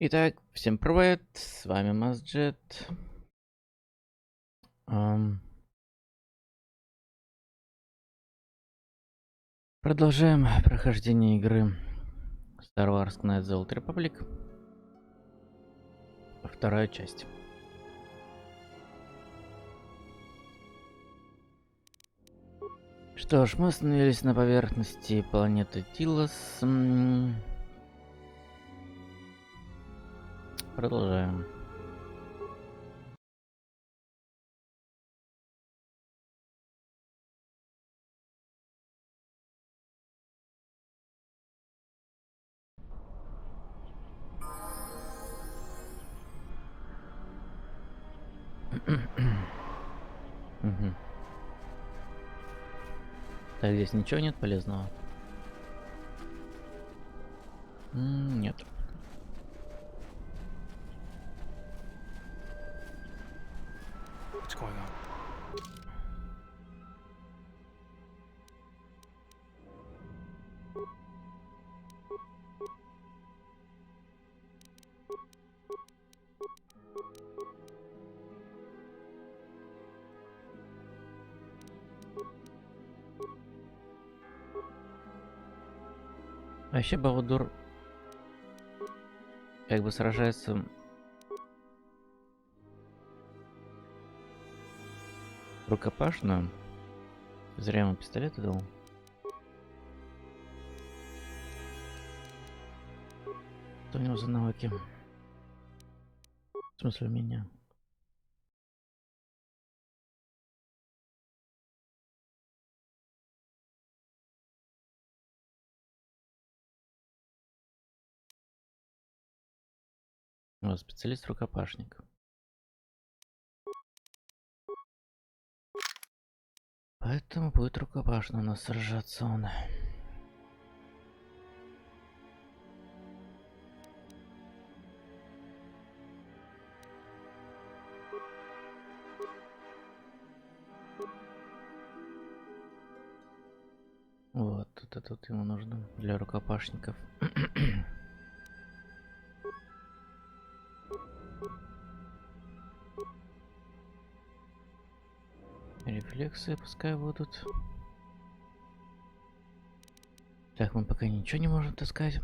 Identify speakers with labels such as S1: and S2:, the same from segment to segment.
S1: Итак, всем привет, с вами Масджет. Продолжаем прохождение игры Star Wars Knights of the Old Republic. Вторая часть. Что ж, мы остановились на поверхности планеты Тилос. Продолжаем. Так, здесь ничего нет полезного? Нет.
S2: What's going on?
S1: Вообще Баудур как бы сражается рукопашно. Зря ему пистолет дал. Что у него за навыки? В смысле у меня? Вот, специалист-рукопашник. Поэтому будет рукопашно у нас сражаться он. Вот, это тут ему нужно для рукопашников. Рефлексы пускай будут. Так, мы пока ничего не можем таскать.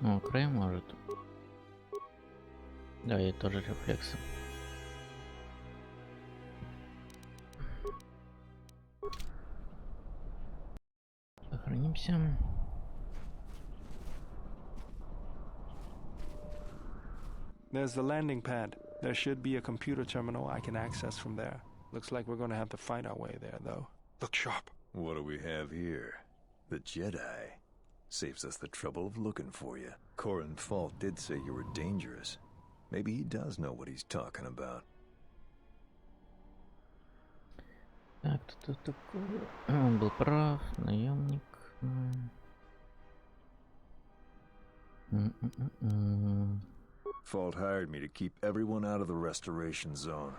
S1: О, край может. Да, и тоже рефлексы. Сохранимся.
S2: There's the landing pad. There should be a computer terminal I can access from there. Looks like we're gonna have to fight our way there, though.
S3: Look sharp. What do we have here? The Jedi. Saves us the trouble of looking for you. Corin Fault did say you were dangerous. Maybe he does know what he's talking about.
S1: Так, кто такой? Он был прав, наемник.
S3: Fault hired me to keep everyone out of the restoration zone.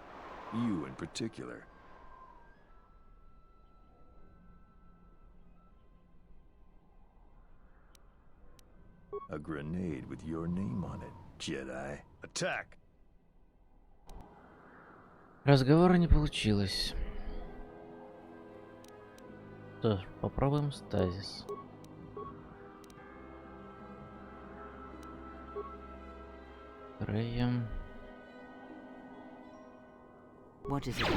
S3: You in particular. A grenade with your name on it, Jedi. Attack!
S1: Разговора не получилось. Что ж, попробуем стазис. Рэем.
S4: What is it?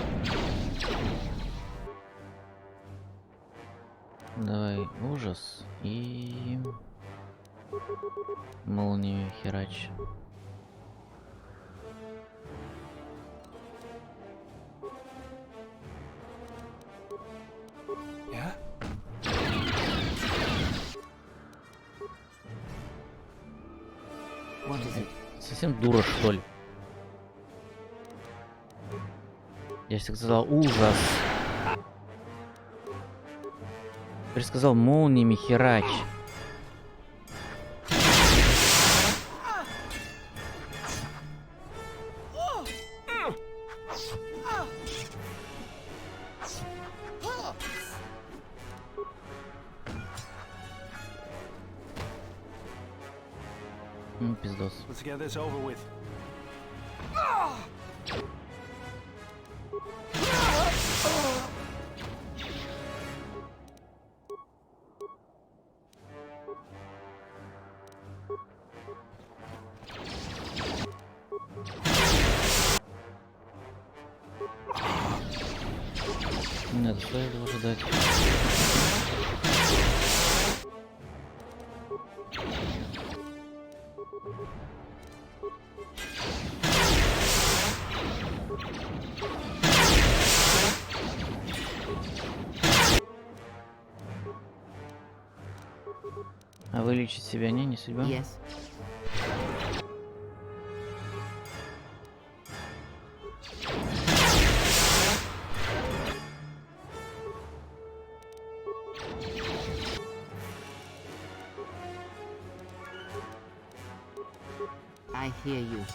S1: Давай ужас и молнию херач.
S2: Yeah?
S4: What is it?
S1: Совсем дура, что ли? Я всегда сказал ужас. Теперь сказал молниями херач. Пиздос.
S2: Let's get this over with.
S1: Нет, что я должен ждать? А вылечить себя не судьба?
S4: Yes. I hear you.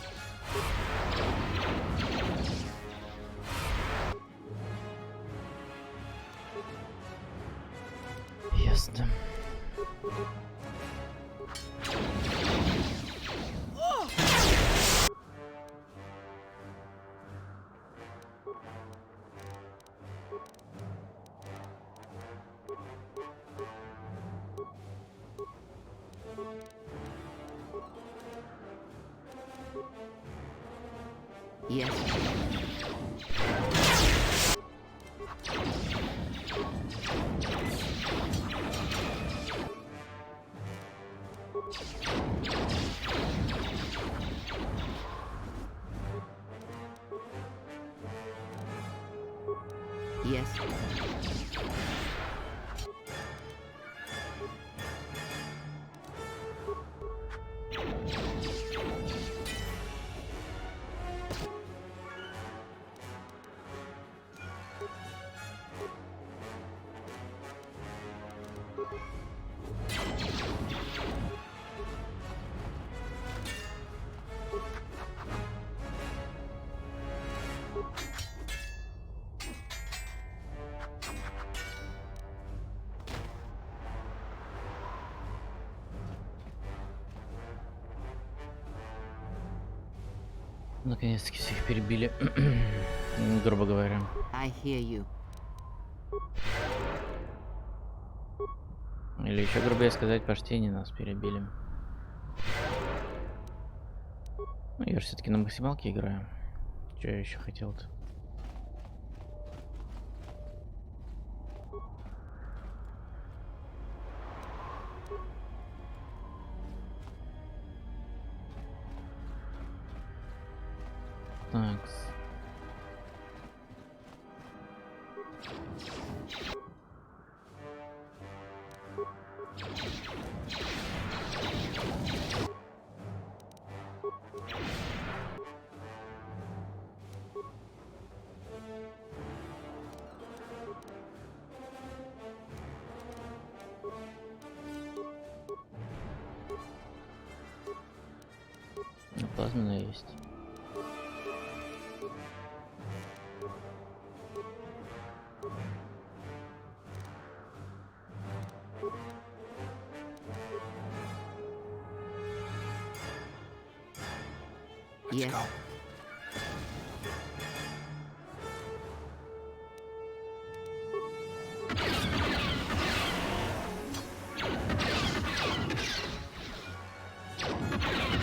S1: Ясно.
S4: Yes. Yes.
S1: Наконец-таки всех перебили, грубо говоря.
S4: I hear you.
S1: Или еще грубее сказать, почти они нас перебили. Ну, я же все-таки на максималке играю. Что я еще хотел-то? Так. Ну, плазменная есть.
S4: Yes.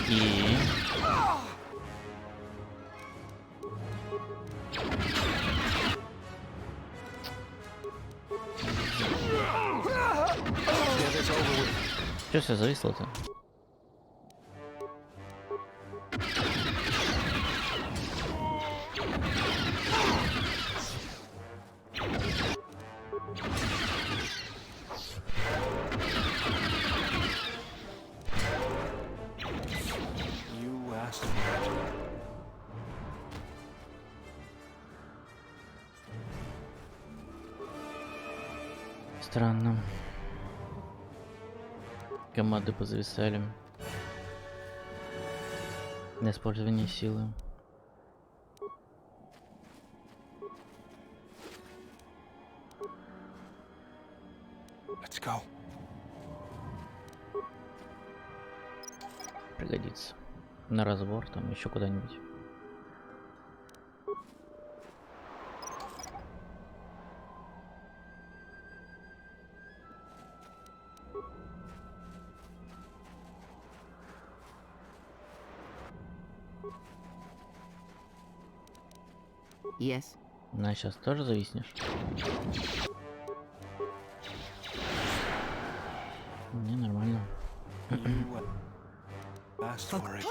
S1: И...
S2: Get this over with.
S1: Что все зависло-то?
S2: You asked for it.
S1: Странно. Команды позависали. На использование силы.
S2: Let's go.
S1: Пригодится. На разбор, там еще куда-нибудь.
S4: Yes.
S1: На сейчас тоже зависнешь? Не, нормально.
S2: You asked for it.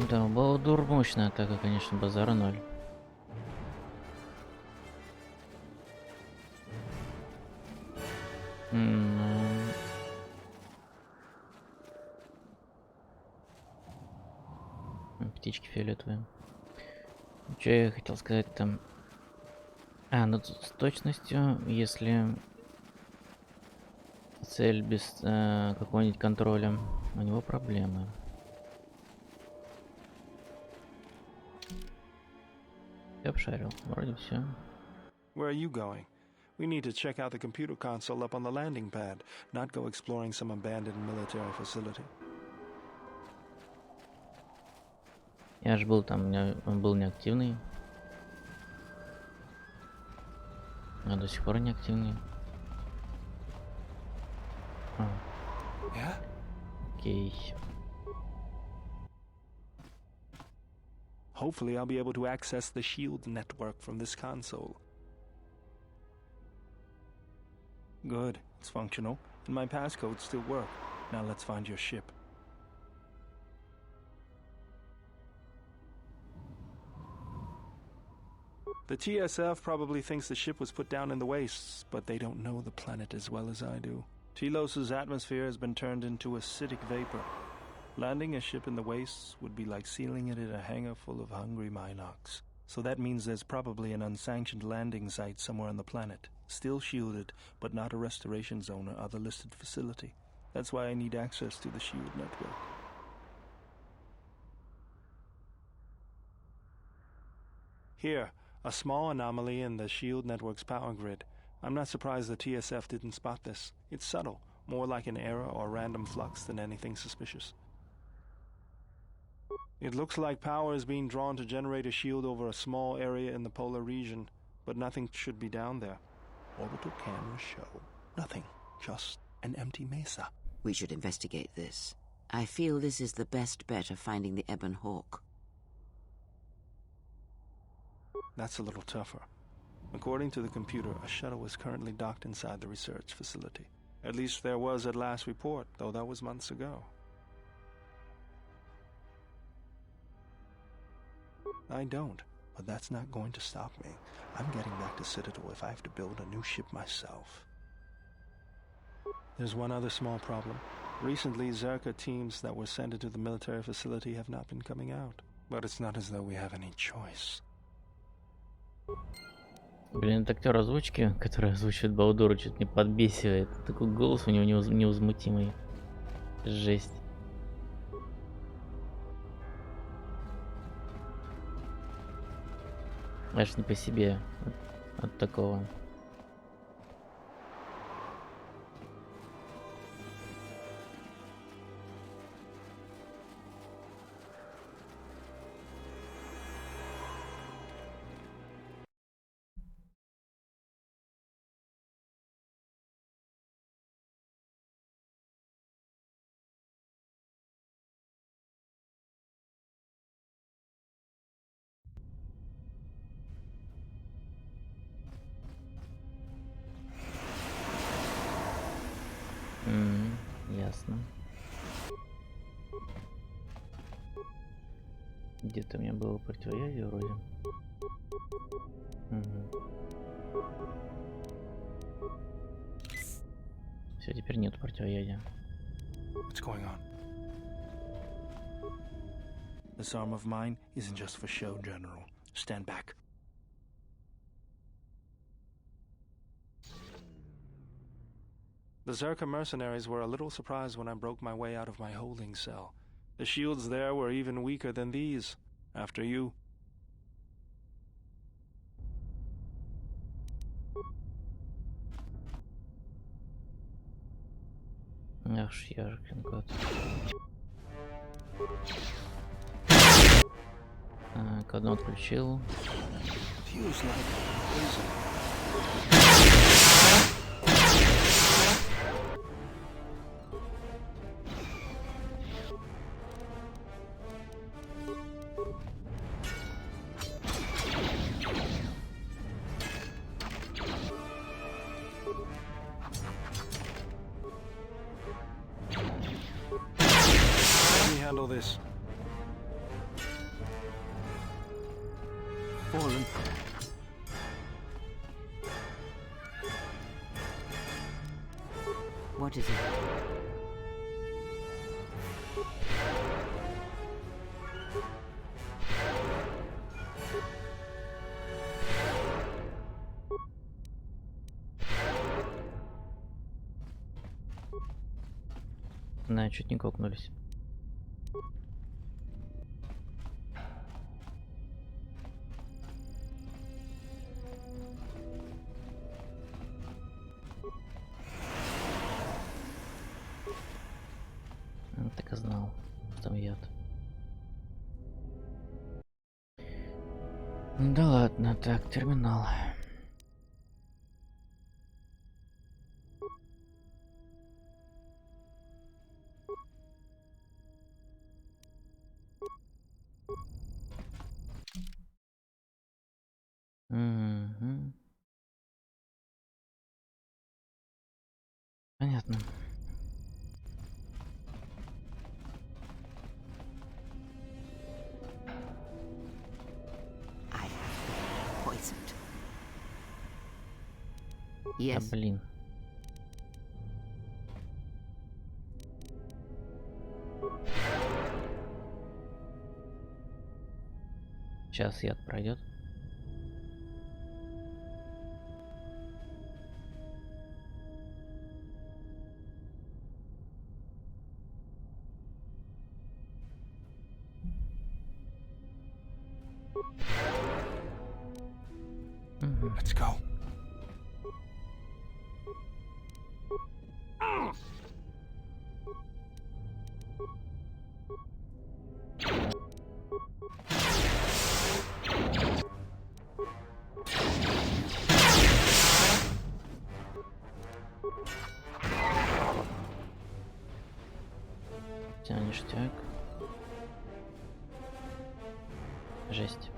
S1: Да, Балдур мощная атака, конечно, базара 0. Птички фиолетовые. Что я хотел сказать там? Ну тут с точностью, если цель без какого-нибудь контроля, у него проблемы. Я обшарил, вроде все.
S2: Where are you going? We need to check out the computer console up on the landing pad, not go exploring some abandoned military facility.
S1: Я ж был там, он был неактивный. А до сих пор неактивный.
S2: Yeah?
S1: Окей.
S2: Hopefully I'll be able to access the shield network from this console. Good, it's functional, and my passcodes still work. Now let's find your ship. The TSF probably thinks the ship was put down in the wastes, but they don't know the planet as well as I do. Telos's atmosphere has been turned into acidic vapor. Landing a ship in the wastes would be like sealing it in a hangar full of hungry Minocs. So that means there's probably an unsanctioned landing site somewhere on the planet, still shielded, but not a restoration zone or other listed facility. That's why I need access to the shield network. Here, a small anomaly in the shield network's power grid. I'm not surprised the TSF didn't spot this. It's subtle, more like an error or random flux than anything suspicious. It looks like power is being drawn to generate a shield over a small area in the polar region, but nothing should be down there. Orbital cameras show nothing, just an empty mesa.
S4: We should investigate this. I feel this is the best bet of finding the Ebon Hawk.
S2: That's a little tougher. According to the computer, a shuttle is currently docked inside the research facility. At least there was at last report, though that was months ago. I don't, but that's not going to stop me. I'm getting back to Citadel if I have to build a new ship myself. There's one other small problem. Recently, Zerka teams that were sent into the military facility have not been coming out. But it's not as though we have any choice.
S1: Блин, этот актер озвучки, который озвучивает Балдуру, чуть не подбесивает. Такой голос у него невозмутимый. Жесть. Аж не по себе от такого. Ясно. Где-то у меня было противоядие вроде. Все, теперь нет противоядия.
S2: What's going on? This arm of mine isn't just for show, General. Stand back. The Zerka mercenaries were a little surprised when I broke my way out of my holding cell. The shields there were even weaker than these. After you.
S1: Ach, Jörgen Gott. Так, одну отключил.
S2: Fuse like poison. Let me handle this. Fallen.
S4: What is it?
S1: Да, чуть не кокнулись. Так и знал, что там яд. Да ладно, так, терминал. Угу. Понятно.
S4: I have been poisoned.
S1: Да
S4: Yes.
S1: блин. Сейчас яд пройдет. Угу.
S2: Let's go.
S1: Всё, ништяк. Жесть.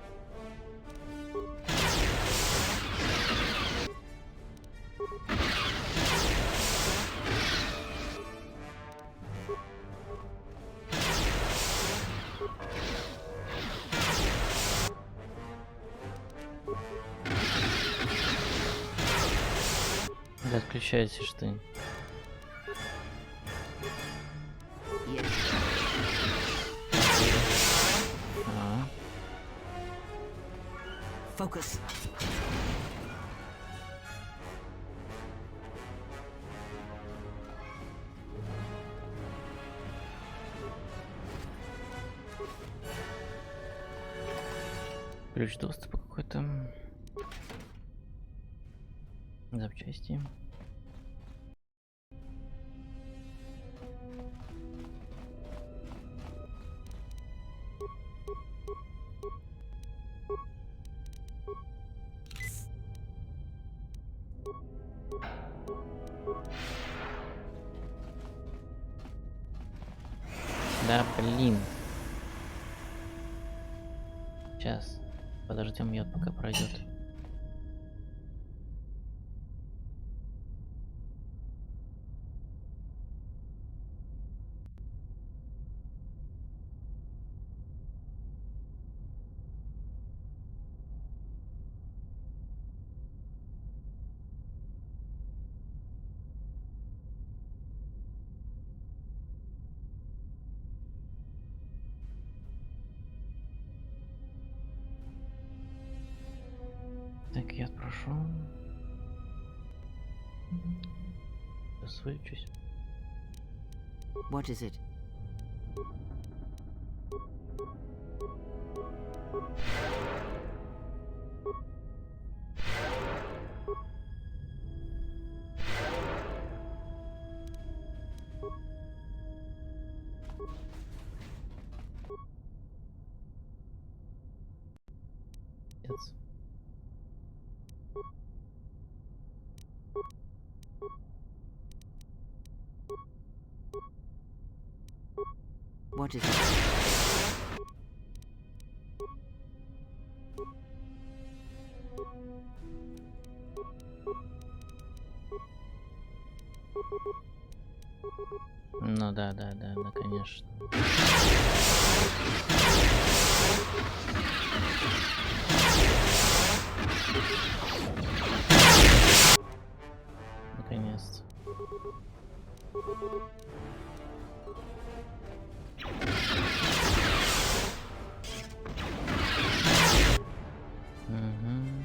S1: Да отключайся ж ты.
S4: Yes.
S1: А,
S4: Focus.
S1: ключ доступа какой-то. Запчасти. Да блин. Сейчас. Подождем, яд пока пройдет. Хорошо. Сейчас вылечусь.
S4: What is it?
S1: Пиздец.
S4: What is it?
S1: Ну да, конечно. Наконец-то. Мгм.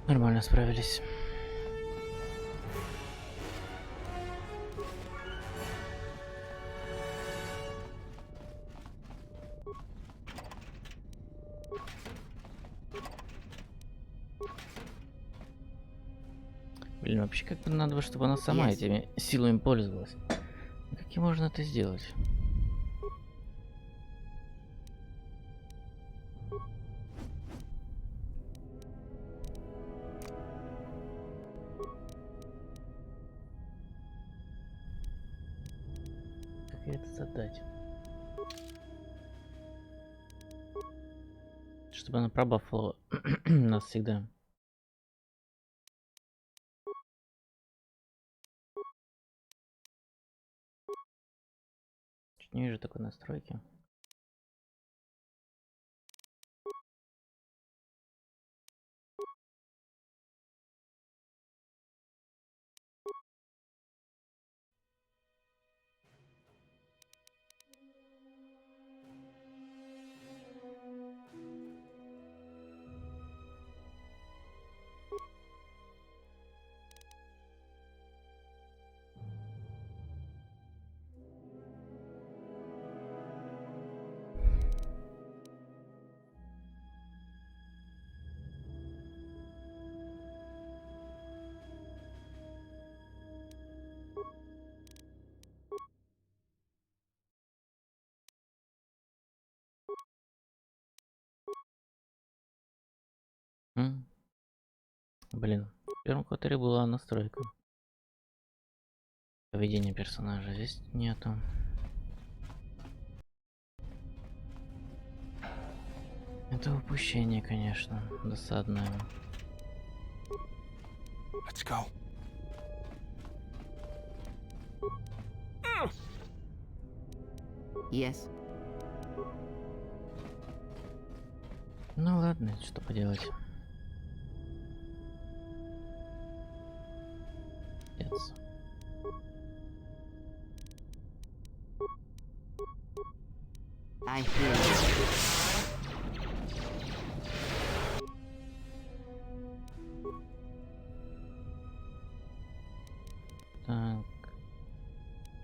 S1: Нормально справились. Блин, вообще как бы надо, чтобы она сама
S4: Yes.
S1: этими силами пользовалась. Как ей можно это сделать? Как ей это задать? Чтобы она пробафала нас всегда. Чуть не вижу такой настройки. Блин, в первом KOToR была настройка. Поведение персонажа здесь нету. Это упущение, конечно, досадное.
S2: Let's go.
S4: Yes.
S1: Ну ладно, что поделать. Yes.
S4: I hear you.
S1: Так.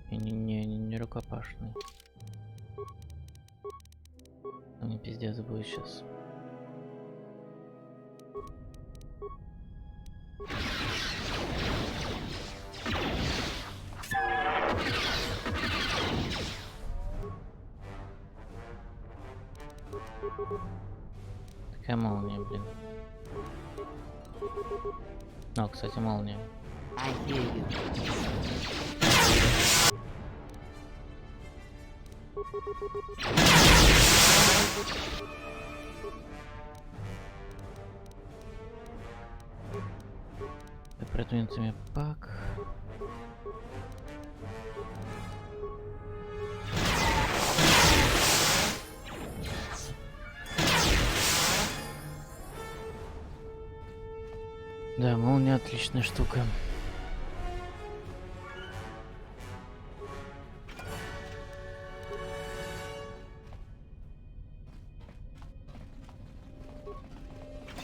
S1: И не рукопашный. Мне пиздец будет сейчас. Такая молния, блин. О, кстати, молния.
S4: I hear you.
S1: Продвинутыми пак. Да, молния отличная штука.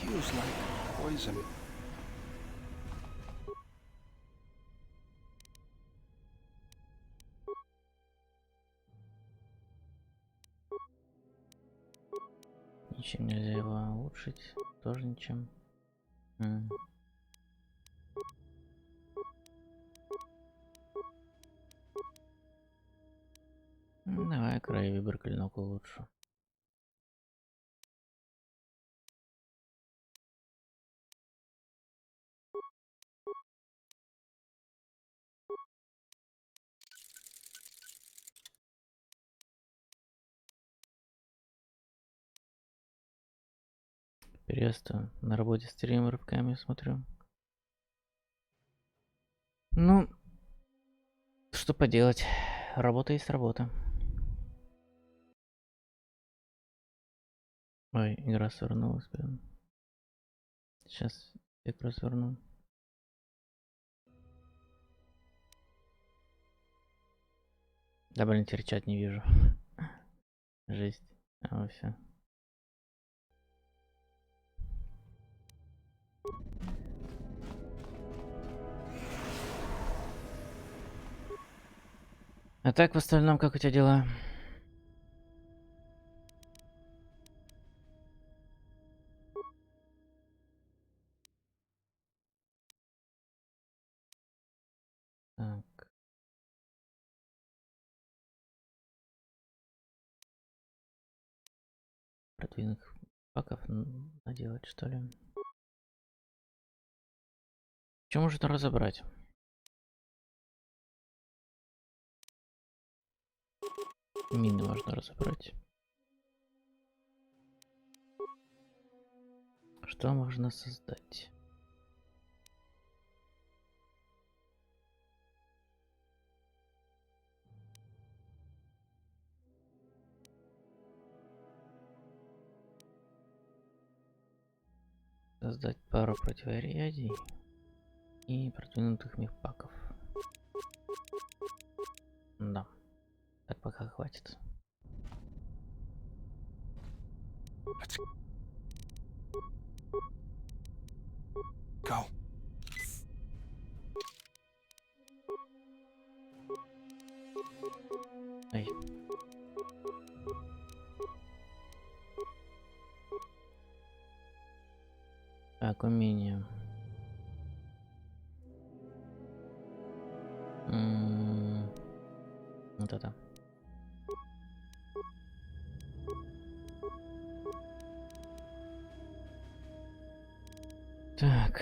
S2: Feels like poison.
S1: Ничем нельзя его улучшить. Тоже ничем. Давай край выбор клинок улучшу. Перестаю. На работе стрим рывками смотрю. Ну, что поделать. Работа есть работа. Ой, игра свернулась, блин. Сейчас игру сверну. Да, блин, теперь чат не вижу. Жесть. А, все. А так, в остальном, как у тебя дела? Так. Продвинутых паков наделать, что ли? Что можно разобрать? Мины можно разобрать. Что можно создать? Создать пару противорядий и продвинутых мехпаков. Да. Так пока хватит.
S2: Let's go.
S1: Ай. Так, умение. Вот это. Так.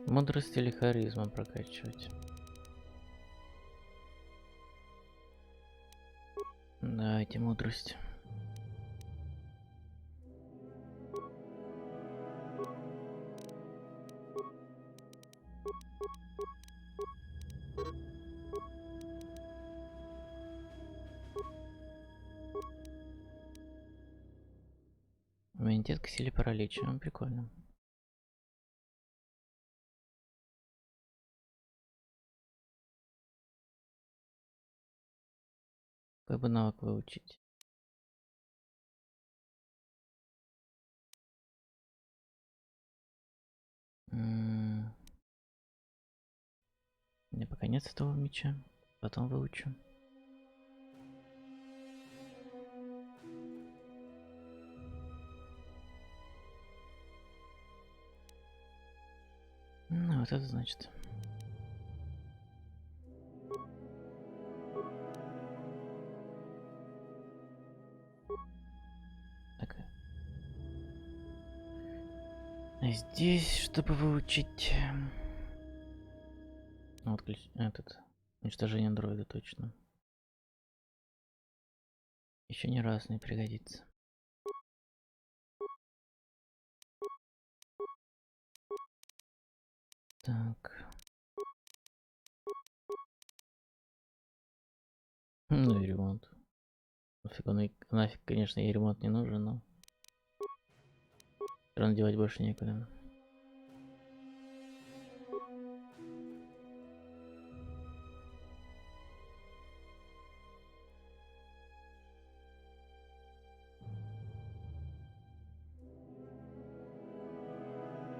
S1: Мудрость или харизма прокачивать? Давайте мудрость. Иммунитет к силе паралича. Прикольно. Какой бы навык выучить? Мне пока нет этого меча. Потом выучу. Ну, вот это значит. Так. А здесь, чтобы выучить... Вот этот уничтожение дроида точно. Еще ни раз не пригодится. Так. Ну и ремонт. Нафиг, конечно, ей ремонт не нужен, но всё равно девать больше некуда.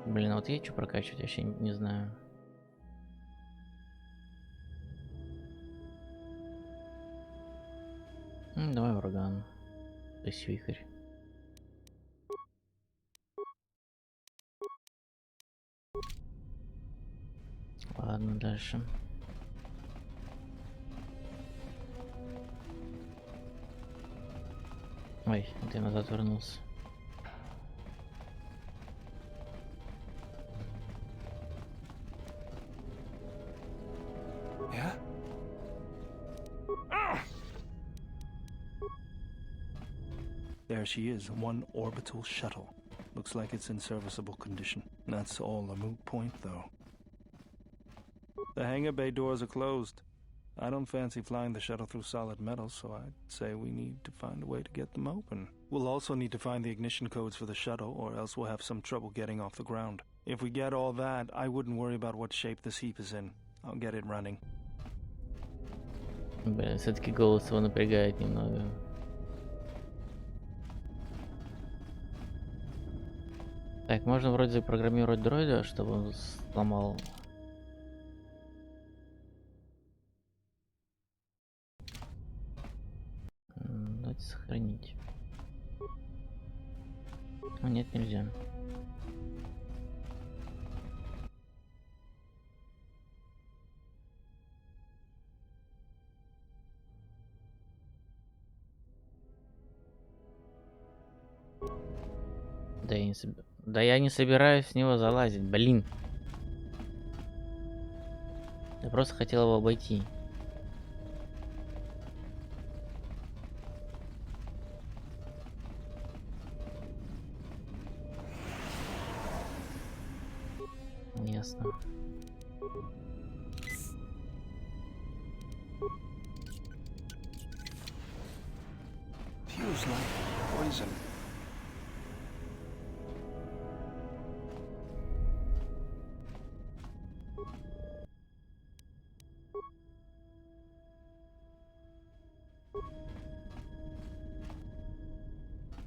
S1: Блин, а вот ей что прокачивать, вообще не знаю. Давай ураган. То есть вихрь. Ладно, дальше. Ой, это я назад вернулся.
S2: Yeah? There she is, one orbital shuttle. Looks like it's in serviceable condition. That's all a moot point, though. The hangar bay doors are closed. I don't fancy flying the shuttle through solid metal, so I'd say we need to find a way to get them open. We'll also need to find the ignition codes for the shuttle, or else we'll have some trouble getting off the ground. If we get all that, I wouldn't worry about what shape this heap is in. I'll get it running.
S1: Блин, все-таки голос его напрягает немного. Так, можно вроде запрограммировать дроида, чтобы он сломал. Давайте сохранить. А нет, нельзя. Да я не собираюсь с него залазить, блин. Я просто хотел его обойти. Ясно.
S2: Feels like poison.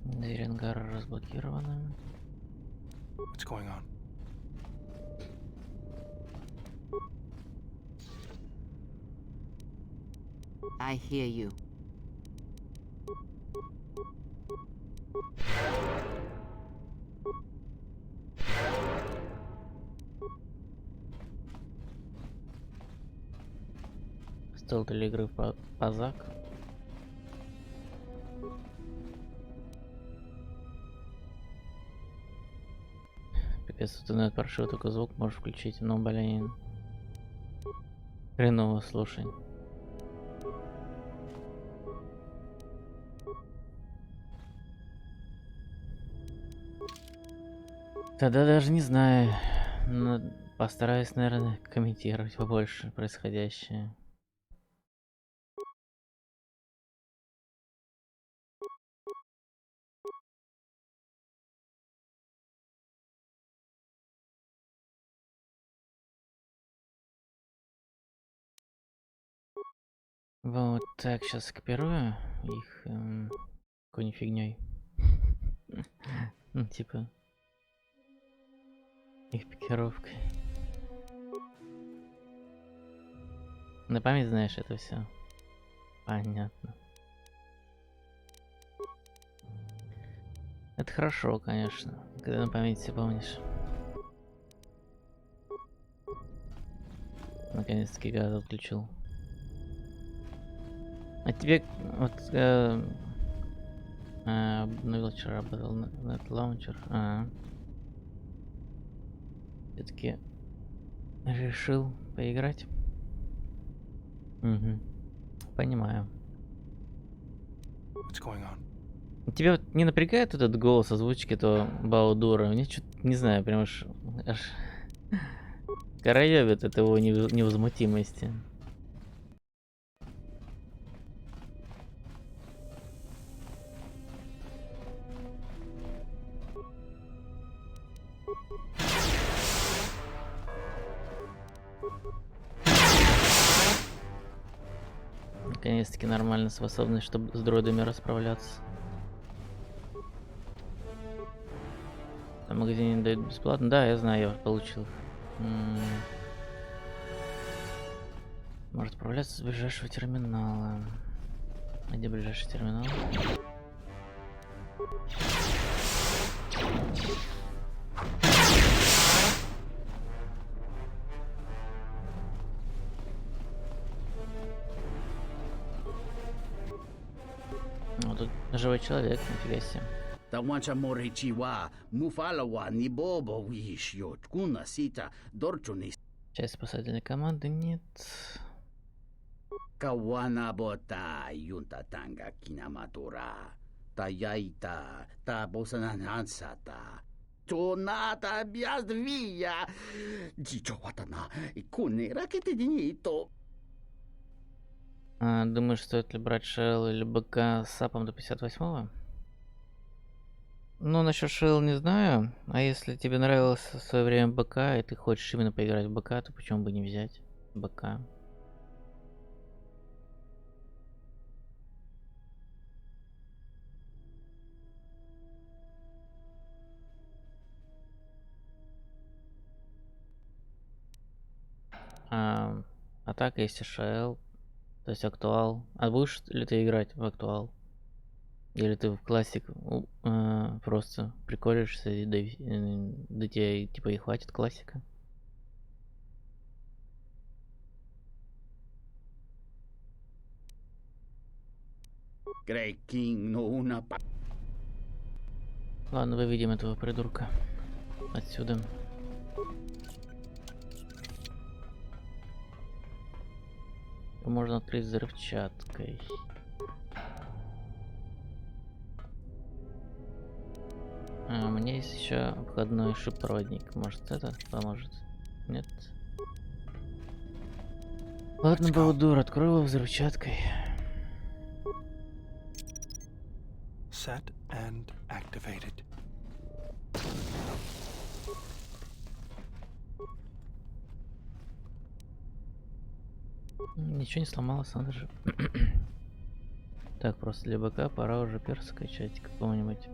S1: Дверь ангара разблокирована.
S2: What's going on?
S4: I hear you.
S1: Стол для игры Пазак. Пипец, тут паршивый только звук можешь включить, но, блин. Хреново, слушай. Тогда даже не знаю. Но постараюсь, наверное, комментировать побольше происходящее. Вот так, сейчас скопирую их какой-нибудь фигней. Ну, типа их пикировкой. На память знаешь это все. Понятно. Это хорошо, конечно, когда на память все помнишь. Наконец-таки газ отключил. А тебе вот обновил вчера работал на лаунчер. Все-таки решил поиграть. Угу. Понимаю.
S2: What's going on?
S1: Тебя вот не напрягает этот голос озвучки этого Баудура? Мне что-то, не знаю, прям аж короёбит от его невозмутимости. Наконец-таки нормальная способность, чтобы с дроидами расправляться. В магазине дают бесплатно? Да, я знаю, я уже получил их. Может отправляться с ближайшего терминала. А где ближайший терминал? Ну, тут живой человек, нифига себе.
S5: Tawancha Morichiwa, Mufalawa, Nibobo, Wish, Yotkuna, Sita, Dorchuni,
S1: Часть спасательной команды нет.
S5: Kawana Bota, Yunta Tanga, Kinamatura, Tayaita, Tabosananansata, Tonata Biasvia, Jichowatana, Ikune, Raketedinito.
S1: Думаешь, стоит ли брать Шелл или БК с САПом до 58-го? Ну, насчет Шелл не знаю. А если тебе нравилось в свое время БК, и ты хочешь именно поиграть в БК, то почему бы не взять БК? А так, если Шелл, то есть актуал. А будешь ли ты играть в актуал? Или ты в классик просто приколишься, и да тебе типа и хватит классика?
S5: Grey King, no una.
S1: Ладно, выведем этого придурка отсюда. Можно открыть взрывчаткой. У меня есть еще обходной шип-проводник. Может, это поможет? Нет? Ладно, Баудур, открой его взрывчаткой.
S2: Set and activated.
S1: Ничего не сломалось, надо же. Так, просто для БК пора уже перс скачать какого-нибудь.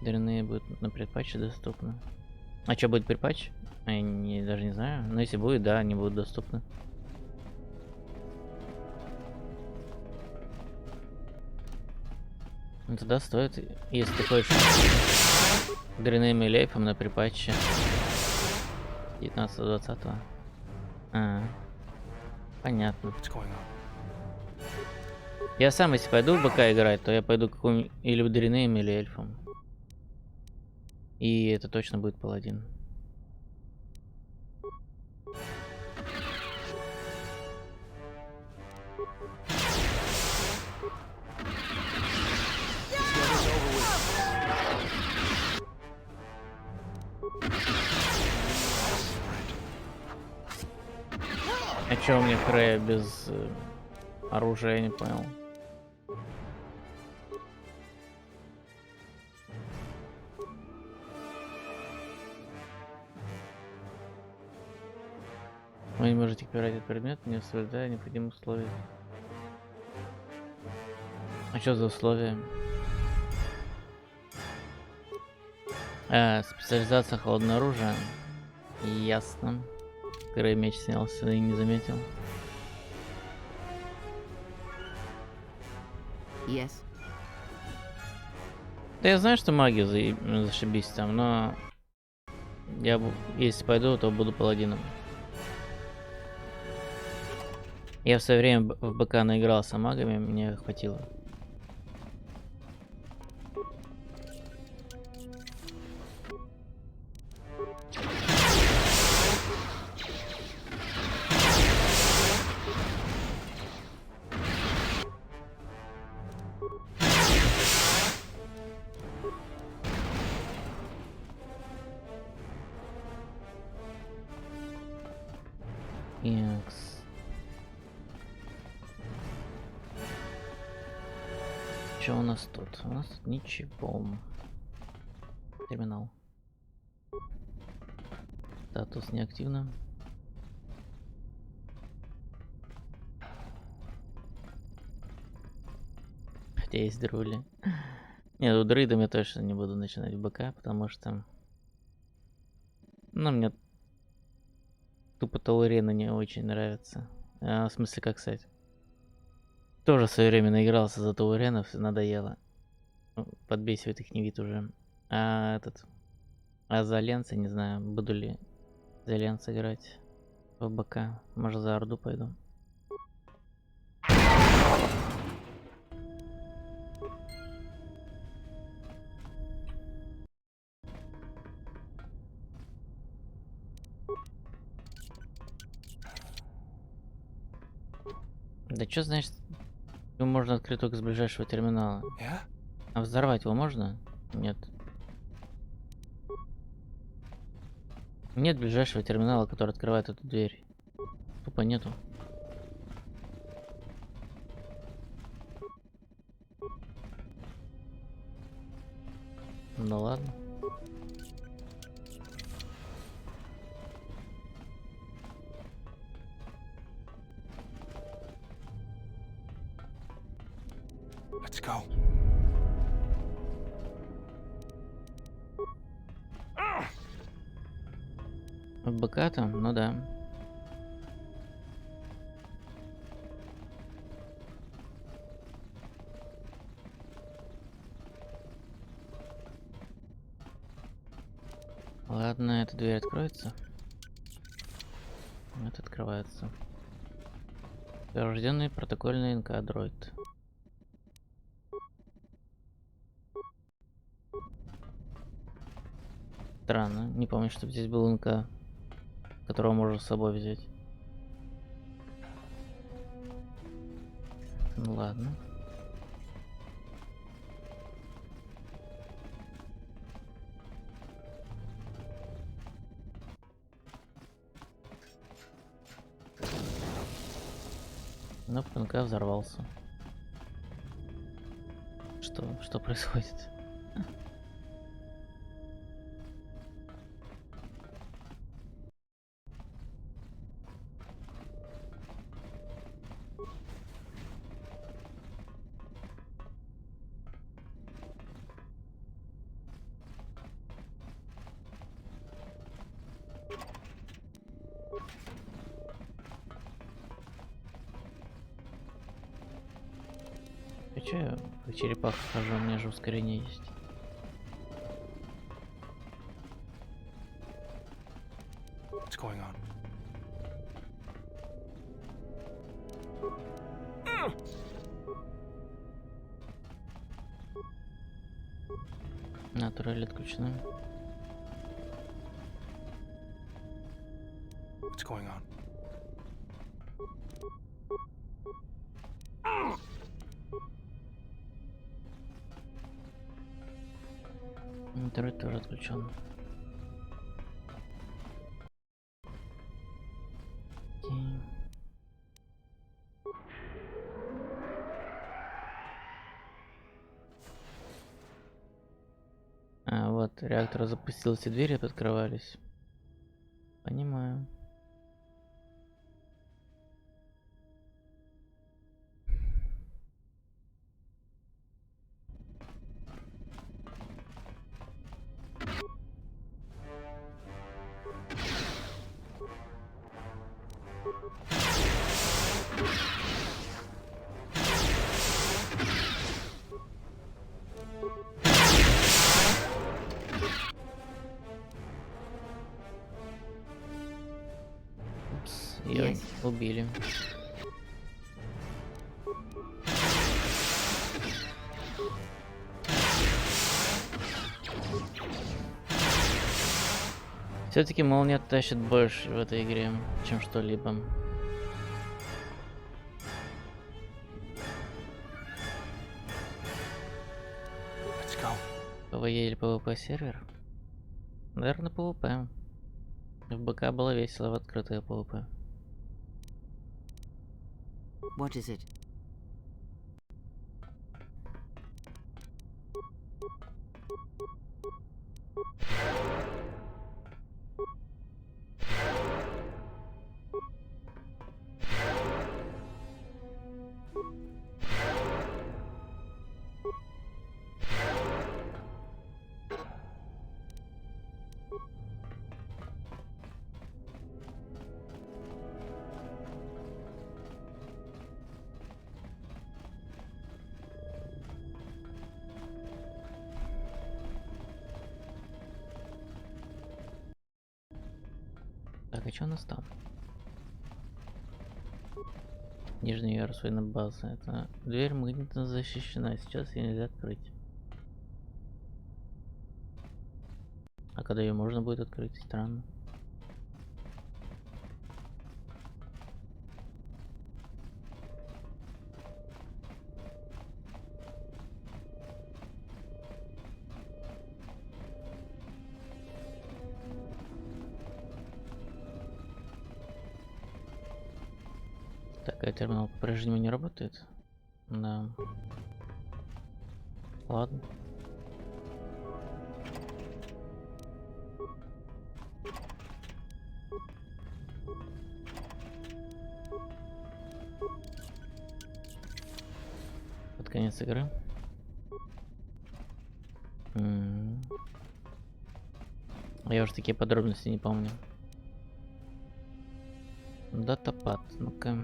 S1: Дрянные будут на предпатче доступны. А что будет предпатч? Я даже не знаю. Но если будет, да, они будут доступны. Ну тогда стоит, если ты хочешь дрянным и лейфом на предпатче 19-20. Понятно. Я сам, если пойду в БК играть, то я пойду каким или дрянным, или эльфом. И это точно будет паладин. А чё у меня Хрея без оружия, я не понял. Вы не можете пирать этот предмет, не соблюдая необходимых условий. А что за условия? Специализация холодное оружие. Ясно. Край меч снялся и не заметил.
S4: Yes.
S1: Да я знаю, что магия зашибись там, но я если пойду, то буду паладином. Я в свое время в БК наигрался магами, мне хватило. X. Что у нас тут? У нас тут ничего. Терминал. Статус неактивно. Хотя есть друли. Нет, у друидом я точно не буду начинать в БК, потому что... Ну, мне тупо Таурена не очень нравится. В смысле, как сказать? Тоже в свое время наигрался за Тауренов, надоело. Подбесивает их не вид уже. А за Ленца, не знаю, буду ли за Ленца играть в БК. Может, за Орду пойду. Да что значит, его можно открыть только с ближайшего терминала? А взорвать его можно? Нет. Нет ближайшего терминала, который открывает эту дверь. Тупо нету. Ну ладно.
S2: Let's go.
S1: В БК там? Ну да. Ладно, эта дверь откроется. Это открывается. Рожденный протокольный НК дроид. Странно. Не помню, чтобы здесь был НК, которого можно с собой взять. Ну ладно. Но НК взорвался. Что происходит? А чё я в черепах хожу? У меня же ускорение есть.
S2: What's going on?
S1: Турель отключена.
S2: What's going on?
S1: Турель тоже отключен. А, вот, реактор запустился, двери открывались. Понимаю. Ее убили. Все-таки молния тащит больше в этой игре, чем что-либо. ПВЕ или ПВП сервер? Наверное, ПВП. В БК было весело в открытое ПВП.
S4: What is it?
S1: Так, а что у нас там? Нижний ярус военной базы. Это дверь магнитно защищена. Сейчас ее нельзя открыть. А когда ее можно будет открыть? Странно. Так, а терминал по прохождению не работает? Да. Ладно. Под конец игры. Я уже такие подробности не помню. Датапад. Ну-ка.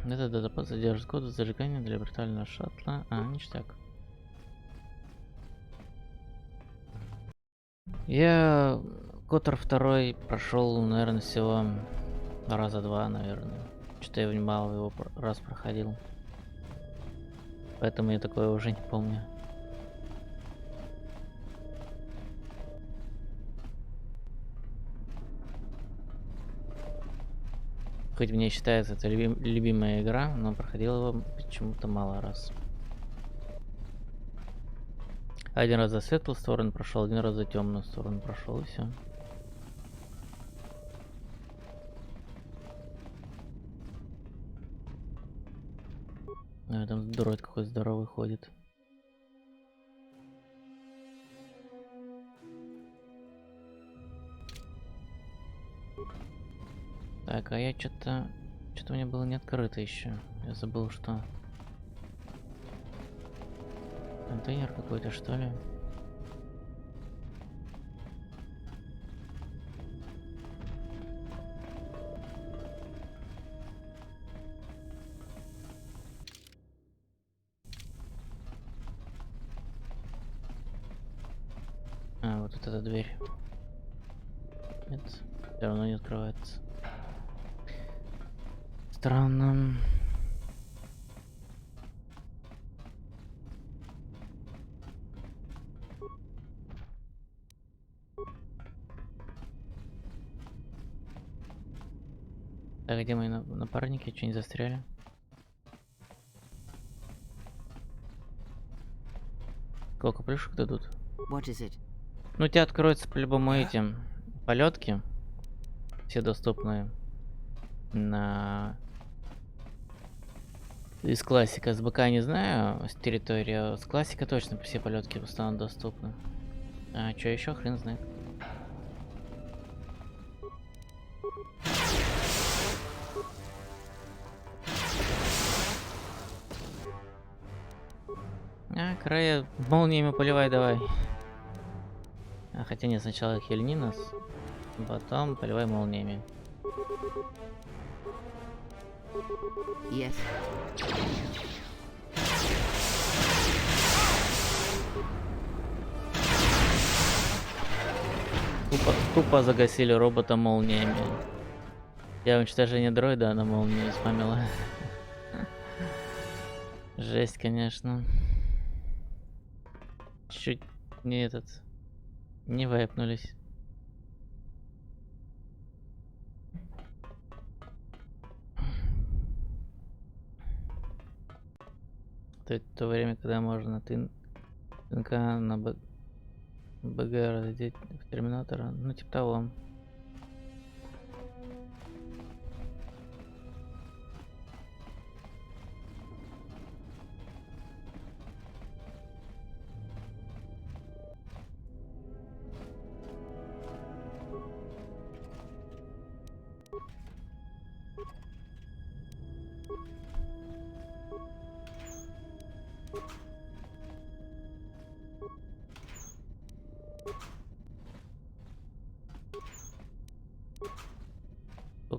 S1: Это датапад содержит код зажигания для виртуального шаттла. А, ништяк. Я KOToR 2 прошел, наверное, всего раза два, наверное. Что-то я мало его раз проходил. Поэтому я такое уже не помню. Хоть мне считается это любимая игра, но проходил его почему-то мало раз. Один раз за светлую сторону прошел, один раз за темную сторону прошел, и все. Там дроид какой здоровый ходит. Так, а я что-то у меня было не открыто еще. Я забыл, что контейнер какой-то, что ли. А, вот эта дверь. Нет, все равно не открывается. Странно. Так, где мои напарники? Что, не застряли? Сколько плюшек дадут?
S4: What is it?
S1: Ну, у тебя откроются по-любому эти полетки. Все доступные. Из классика. С БК не знаю, с территории. А с классика точно все полетки станут доступны. А что еще, хрен знает. А, края молниями поливай давай. А, хотя нет, сначала хильни нас, потом поливай молниями.
S4: Yes.
S1: Тупо загасили робота молниями. Я уничтожение дроида, она молнию спамила. Жесть, конечно. Чуть не не вайпнулись. То время, когда можно тынка на БГ разодеть в терминатора, ну типа того.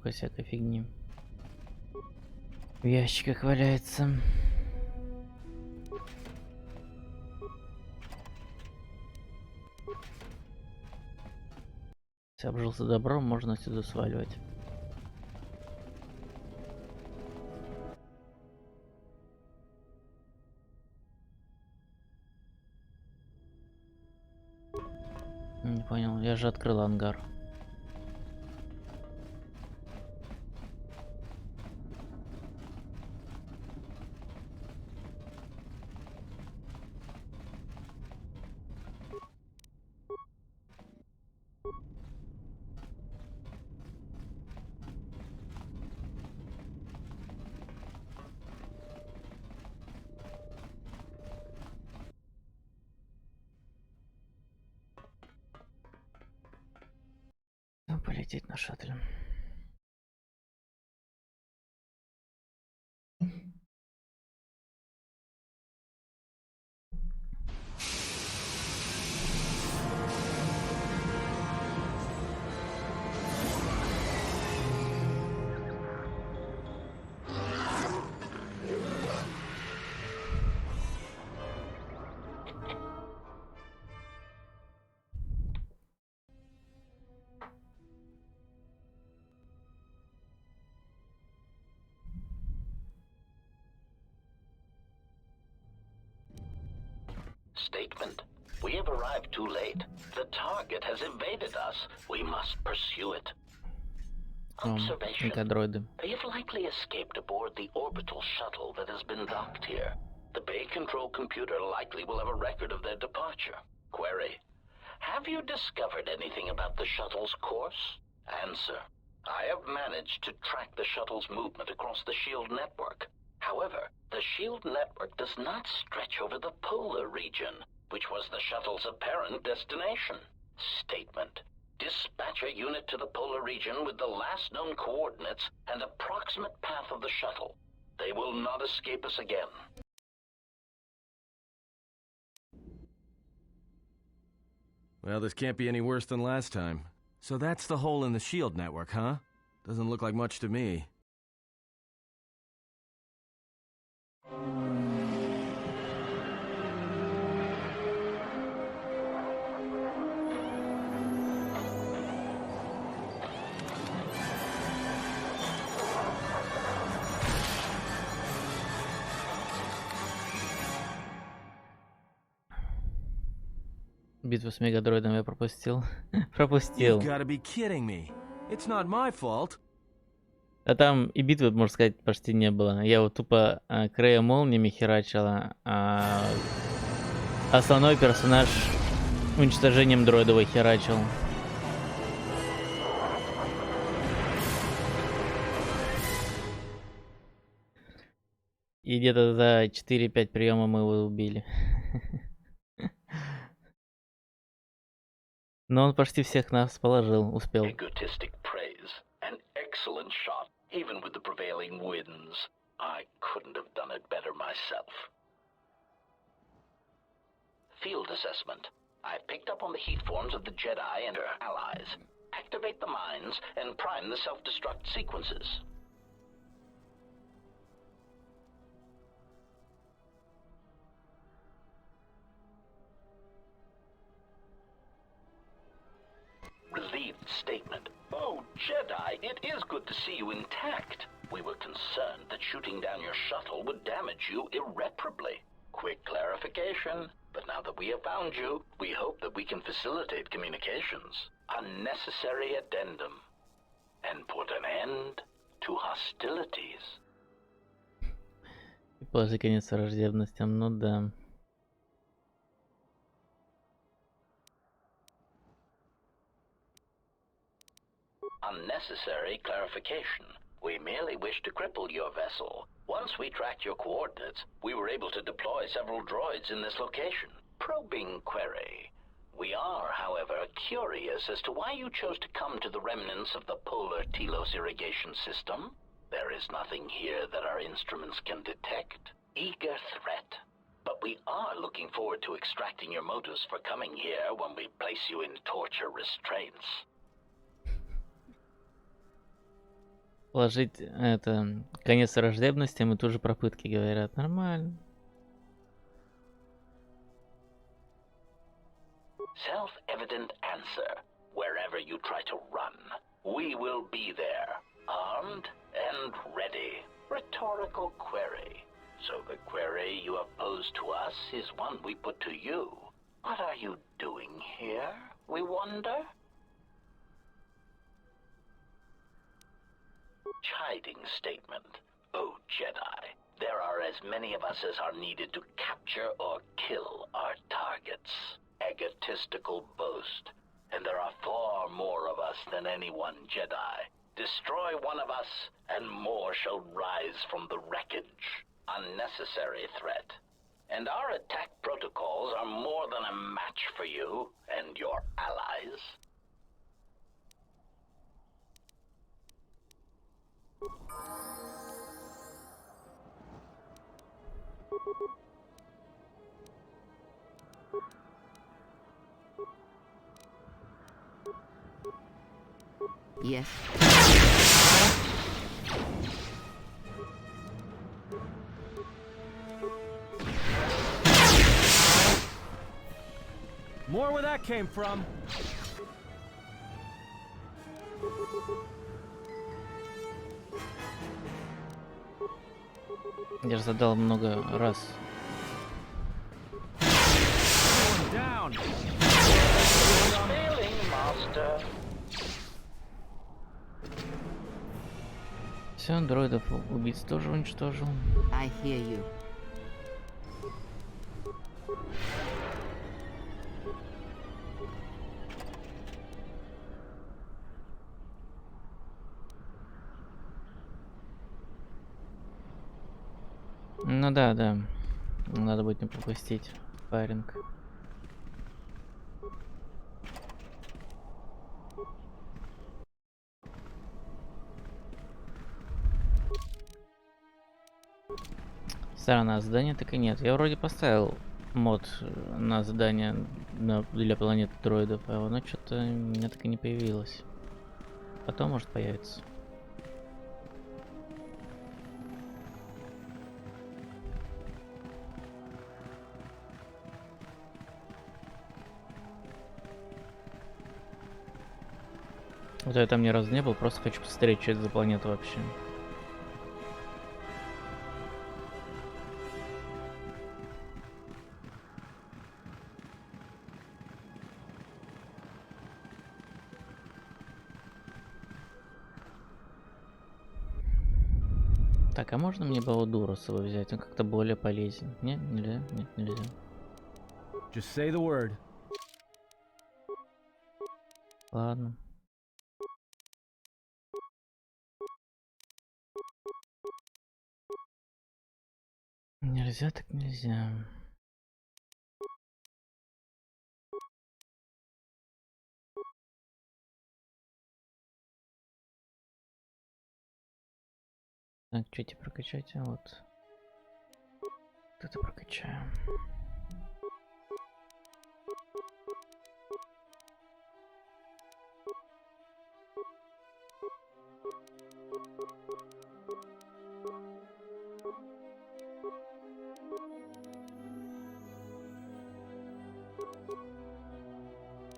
S1: Сколько всякой фигни в ящиках валяется. Если обжился добром, можно отсюда сваливать. Не понял, я же открыл ангар. Полететь на шаттле.
S6: Statement. We have arrived too late. The target has evaded us. We must pursue it. Observation. They have likely escaped aboard the orbital shuttle that has been docked here. The bay control computer likely will have a record of their departure. Query. Have you discovered anything about the shuttle's course? Answer. I have managed to track the shuttle's movement across the SHIELD network. However, the SHIELD network does not stretch over the polar region, which was the shuttle's apparent destination. Statement. Dispatch a unit to the polar region with the last known coordinates and approximate path of the shuttle. They will not escape us again.
S7: Well, this can't be any worse than last time. So that's the hole in the SHIELD network, huh? Doesn't look like much to me.
S1: Битву с мегадроидом я пропустил.
S7: You've gotta be kidding me. It's not my fault.
S1: А там и битвы, можно сказать, почти не было. Я вот тупо Крея молниями херачила, а основной персонаж уничтожением дроидов херачил. И где-то за 4-5 приемов мы его убили. Но он почти всех нас положил, успел.
S6: Egotistic praise. An excellent shot, even with the prevailing winds. I couldn't have done it better myself. Field assessment. I picked up on the heat forms of the Jedi and their allies. Activate the mines and prime the self-destruct sequences. Relieved statement. Oh, Jedi, it is good to see you intact. We were concerned that shooting down your shuttle would damage you irreparably. Quick clarification. But now that we have found you, we hope that we can facilitate communications. Unnecessary addendum. And put an end to hostilities.
S1: И положи конец враждебностям, ну да.
S6: Unnecessary clarification. We merely wish to cripple your vessel. Once we tracked your coordinates, we were able to deploy several droids in this location. Probing query. We are, however, curious as to why you chose to come to the remnants of the polar Telos irrigation system. There is nothing here that our instruments can detect. Eager threat. But we are looking forward to extracting your motives for coming here when we place you in torture restraints.
S1: положить это конец враждебностям и тоже про пытки говорят. Нормально.
S6: Self-evident answer. Wherever you try to run, we will be there, armed and ready. Rhetorical query. So the query you have posed to us is one we put to you. What are you doing here, we wonder? Chiding statement. Oh, Jedi, there are as many of us as are needed to capture or kill our targets. Egotistical boast. And there are far more of us than any one Jedi. Destroy one of us, and more shall rise from the wreckage. Unnecessary threat. And our attack protocols are more than a match for you and your allies.
S4: Yes.
S8: More where that came from.
S1: Я же задал много раз.
S8: Down.
S6: Failing, master.
S1: Все, дроидов убийц тоже уничтожил.
S4: I hear you.
S1: Ну да, да. Надо будет не пропустить паринг. Странно, а задания так и нет. Я вроде поставил мод на задание для планеты дроидов, а оно что-то у меня так и не появилось. Потом может появиться. Вот я там ни разу не был, просто хочу посмотреть, что это за планета вообще. Так, а можно мне Балдура с собой взять? Он как-то более полезен. Нет, нельзя? Нет, нельзя.
S8: Just say the word.
S1: Ладно. Нельзя так нельзя. Так, что тебе прокачать? А вот. Вот это прокачаем.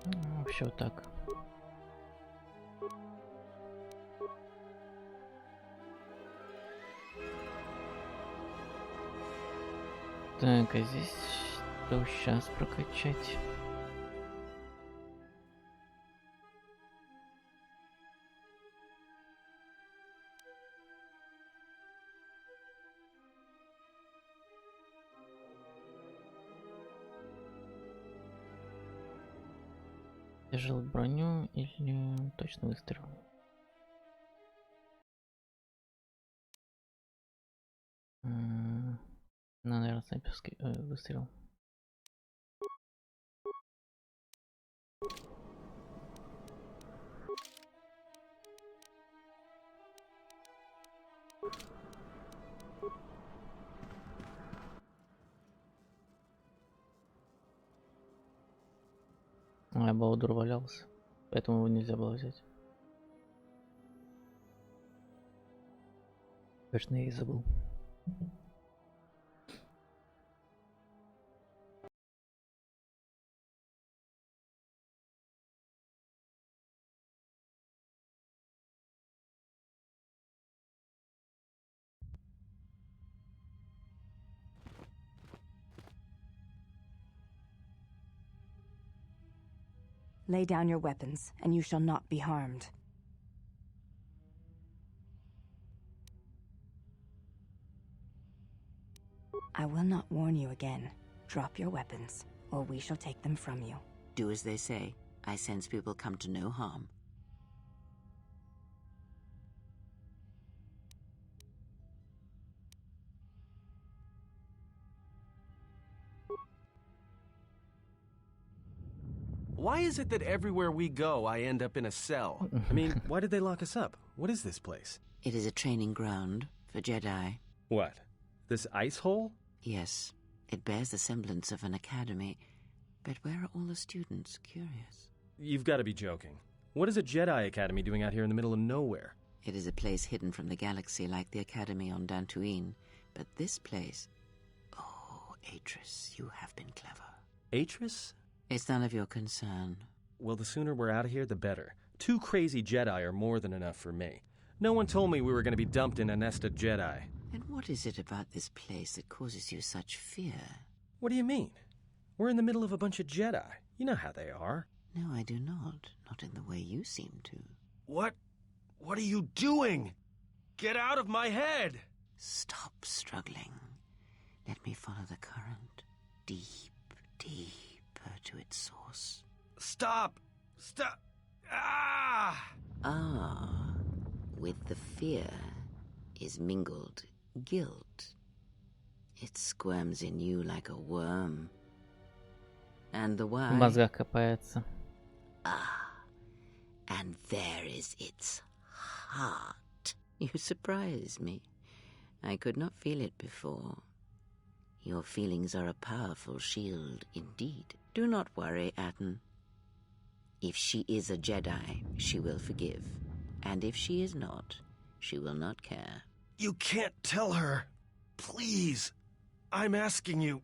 S1: Ну, вообще вот так. Так, а здесь что сейчас прокачать? Тяжелую броню или точно выстрел? Ну, наверное, снайперский выстрел. А, Балдур валялся, поэтому его нельзя было взять. Точно я и забыл.
S9: Lay down your weapons, and you shall not be harmed. I will not warn you again. Drop your weapons, or we shall take them from you.
S4: Do as they say. I sense we will come to no harm.
S7: Why is it that everywhere we go, I end up in a cell? I mean, why did they lock us up? What is this place?
S4: It is a training ground for Jedi.
S7: What? This ice hole?
S4: Yes, it bears the semblance of an academy. But where are all the students? Curious.
S7: You've got to be joking. What is a Jedi Academy doing out here in the middle of nowhere?
S4: It is a place hidden from the galaxy like the academy on Dantooine. But this place... Oh, Atris, you have been clever.
S7: Atris?
S4: It's none of your concern.
S7: Well, the sooner we're out of here, the better. 2 crazy Jedi are more than enough for me. No one told me we were going to be dumped in a nest of Jedi.
S4: And what is it about this place that causes you such fear?
S7: What do you mean? We're in the middle of a bunch of Jedi. You know how they are.
S4: No, I do not. Not in the way you seem to.
S7: What are you doing? Get out of my head!
S4: Stop struggling. Let me follow the current. Deep, deeper to its source.
S7: Stop! Stop! Ah!
S4: Ah, with the fear is mingled guilt. It squirms in you like a worm. And the why?
S1: В мозгах копается.
S4: Ah, and there is its heart. You surprise me. I could not feel it before. Your feelings are a powerful shield indeed. Do not worry, Atten. If she is a Jedi, she will forgive. And if she is not, she will not care.
S7: You can't tell her. Please. I'm asking you.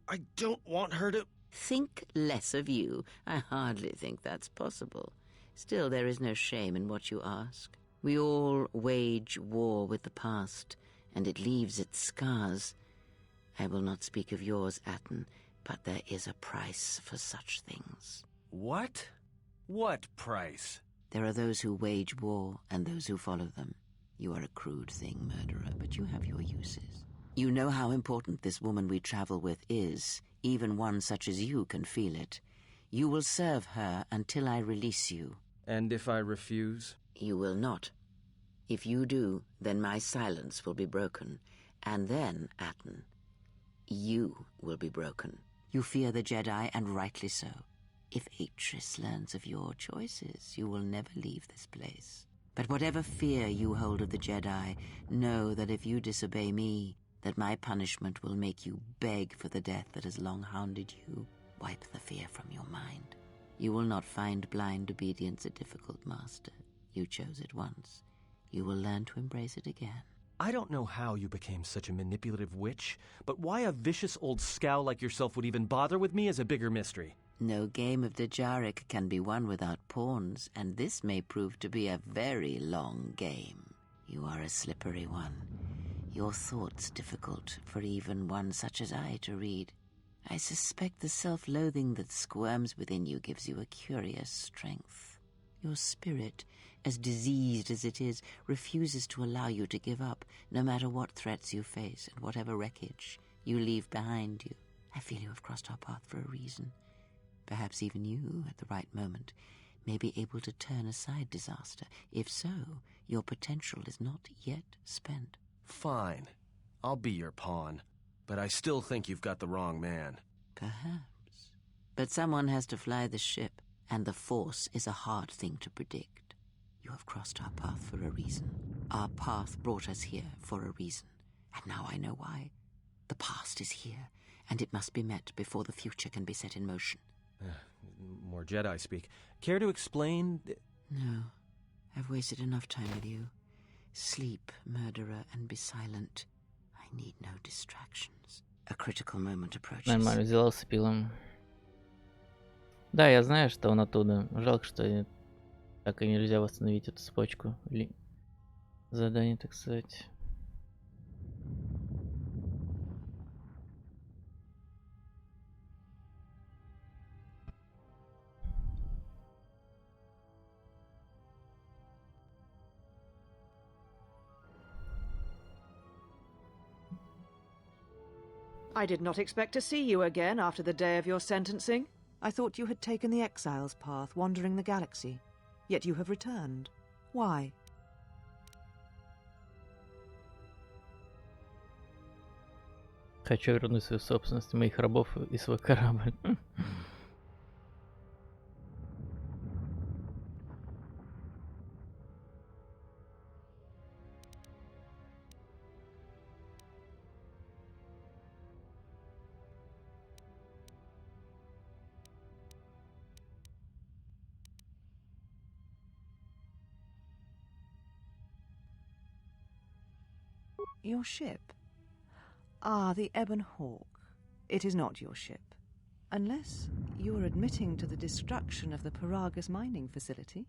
S7: I don't want her to...
S4: Think less of you. I hardly think that's possible. Still, there is no shame in what you ask. We all wage war with the past, and it leaves its scars. I will not speak of yours, Atten, but there is a price for such things.
S7: What? What price?
S4: There are those who wage war and those who follow them. You are a crude thing, murderer, but you have your uses. You know how important this woman we travel with is. Even one such as you can feel it. You will serve her until I release you.
S7: And if I refuse?
S4: You will not. If you do, then my silence will be broken. And then, Atten, you will be broken. You fear the Jedi, and rightly so. If Atris learns of your choices, you will never leave this place. But whatever fear you hold of the Jedi, know that if you disobey me, that my punishment will make you beg for the death that has long hounded you. Wipe the fear from your mind. You will not find blind obedience a difficult master. You chose it once. You will learn to embrace it again.
S7: I don't know how you became such a manipulative witch, but why a vicious old scow like yourself would even bother with me is a bigger mystery.
S4: No game of Djarik can be won without pawns, and this may prove to be a very long game. You are a slippery one. Your thoughts difficult for even one such as I to read. I suspect the self-loathing that squirms within you gives you a curious strength. Your spirit, as diseased as it is, refuses to allow you to give up, no matter what threats you face and whatever wreckage you leave behind you. I feel you have crossed our path for a reason. Perhaps even you, at the right moment, may be able to turn aside disaster. If so, your potential is not yet spent.
S7: Fine. I'll be your pawn. But I still think you've got the wrong man.
S4: Perhaps. But someone has to fly the ship, and the Force is a hard thing to predict. You have crossed our path for a reason. Our path brought us here for a reason. And now I know why. The past is here, and it must be met before the future can be set in motion.
S7: More Jedi speak. Care to explain?
S4: No. I've wasted enough time with you. Sleep, murderer, and be silent. I need no distractions. A critical moment approaches.
S1: Нормально, взяла с пилом. Да, я знаю, что он оттуда. Жалко, что так и нельзя восстановить эту цепочку. Или задание, так сказать.
S10: I did not expect to see you again after the day of your sentencing. I thought you had taken the exile's path, wandering the galaxy. Yet you have returned. Why?
S1: Хочу вернуть свою собственность, моих рабов и свой корабль.
S10: Your ship? Ah, the Ebon Hawk. It is not your ship. Unless you are admitting to the destruction of the Paragus mining facility.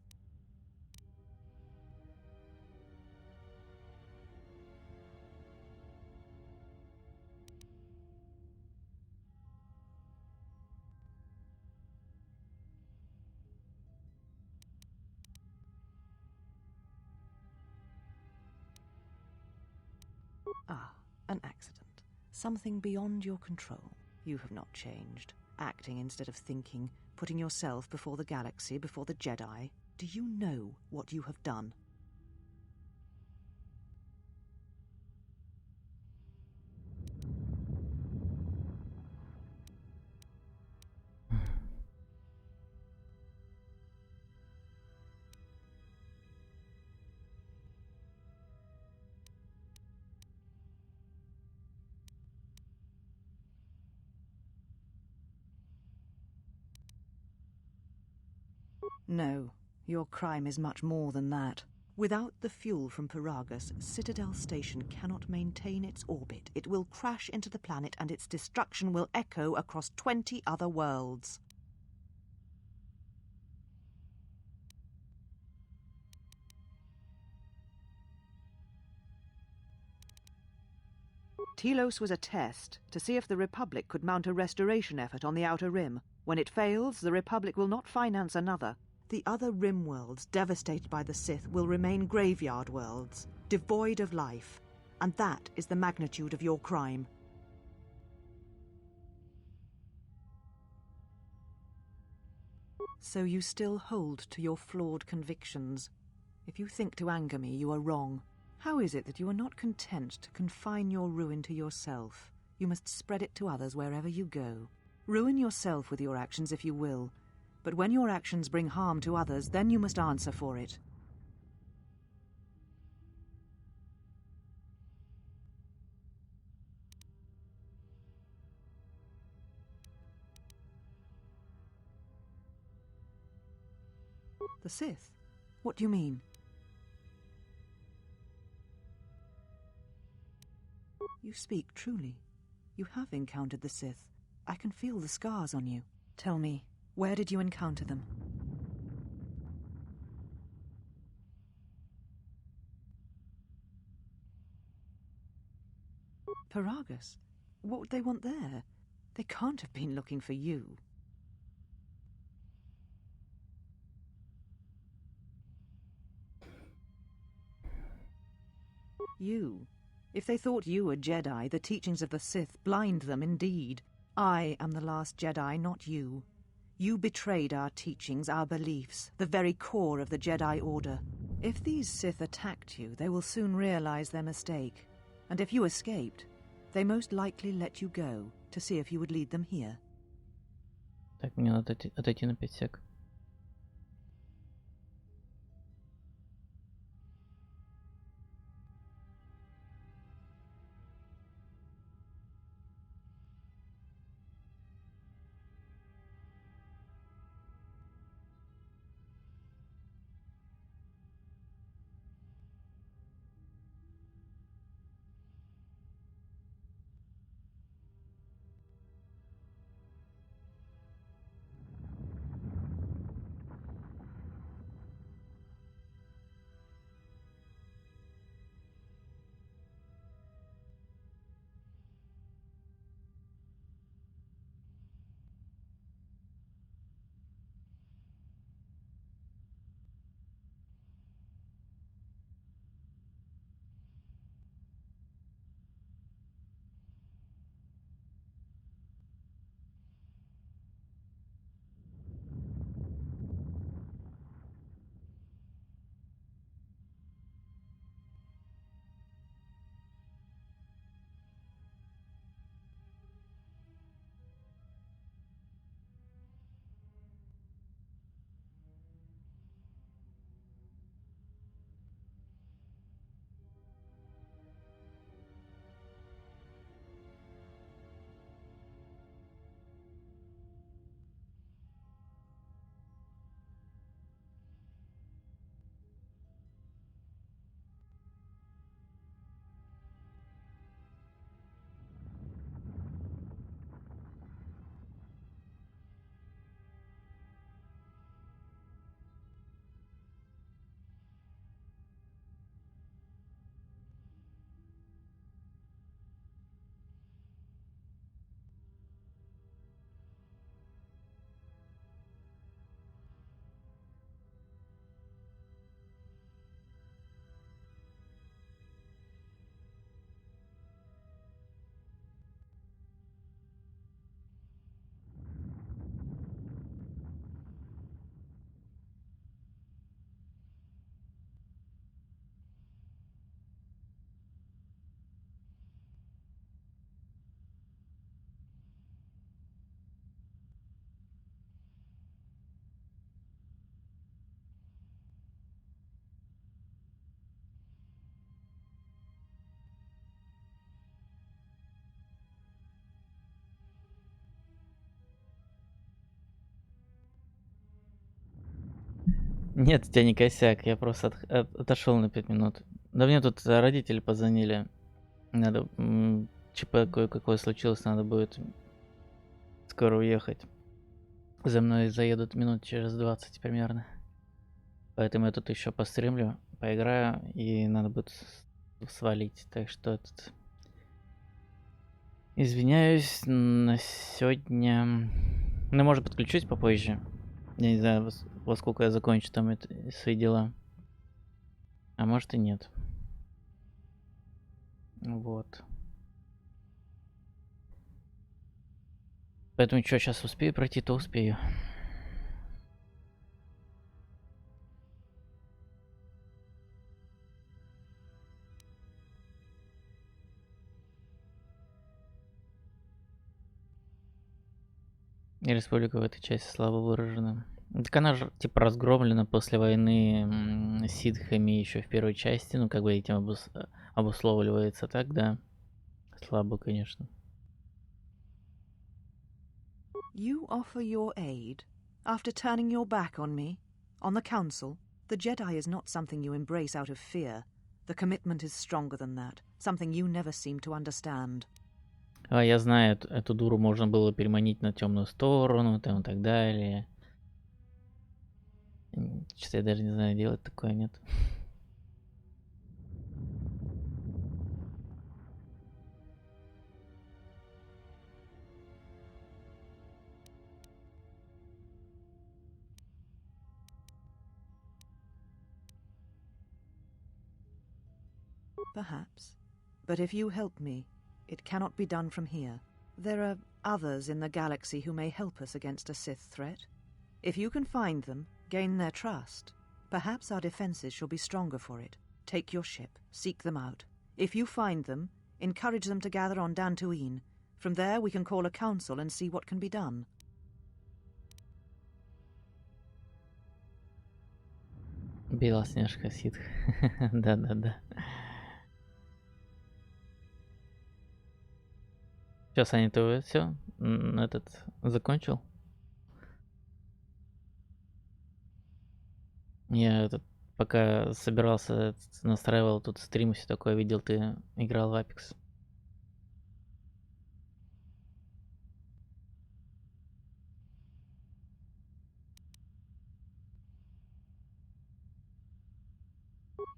S10: Ah, an accident. Something beyond your control. You have not changed. Acting instead of thinking, putting yourself before the galaxy, before the Jedi. Do you know what you have done? No, your crime is much more than that. Without the fuel from Paragus, Citadel Station cannot maintain its orbit. It will crash into the planet and its destruction will echo across 20 other worlds. Telos was a test to see if the Republic could mount a restoration effort on the Outer Rim. When it fails, the Republic will not finance another. The other Rim worlds devastated by the Sith will remain graveyard worlds, devoid of life. And that is the magnitude of your crime. So you still hold to your flawed convictions. If you think to anger me, you are wrong. How is it that you are not content to confine your ruin to yourself? You must spread it to others wherever you go. Ruin yourself with your actions if you will, but when your actions bring harm to others, then you must answer for it. The Sith? What do you mean? You speak truly. You have encountered the Sith. I can feel the scars on you. Tell me, where did you encounter them? Paragus? What would they want there? They can't have been looking for you. You. If they thought you a Jedi, the teachings of the Sith blind them indeed. I am the last Jedi, not you. You betrayed our teachings, our beliefs, the very core of the Jedi Order. If these Sith attacked you, they will soon realize their mistake. And if you escaped, they most likely let you go to see if you would lead them here.
S1: Так, мне надо отойти на 5 сек. Нет, у тебя не косяк, я просто отошел на 5 минут. Да мне тут родители позвонили. Надо, ЧП кое-какое случилось, надо будет скоро уехать. За мной заедут минут через 20 примерно. Поэтому я тут еще постримлю, поиграю, и надо будет свалить. Так что этот... Извиняюсь на сегодня. Ну, может, подключусь попозже. Я не знаю, во сколько я закончу там свои дела. А может и нет. Вот. Поэтому что, сейчас успею пройти, то успею. И республика в этой части слабо выражена. Так она же типа разгромлена после войны ситхами еще в первой части. Ну, как бы этим обусловливается так, да. Слабо, конечно.
S10: You offer your aid after turning your back on me, on the Council. The Jedi is not something you embrace out of fear. The commitment is stronger than that, something you never seem to understand.
S1: А я знаю, эту дуру можно было переманить на темную сторону, там и так далее. Что-то я даже не знаю, делать такое нет.
S10: Perhaps. But if you help me, it cannot be done from here. There are others in the galaxy who may help us against a Sith threat. If you can find them, gain their trust, perhaps our defenses shall be stronger for it. Take your ship, seek them out. If you find them, encourage them to gather on Dantooine. From there we can call a council and see what can be done.
S1: Белоснежка ситх. Да-да-да. Сейчас, Саня, ты все? Этот закончил? Я этот, пока собирался, настраивал тут стрим и все такое, видел, ты играл в Apex.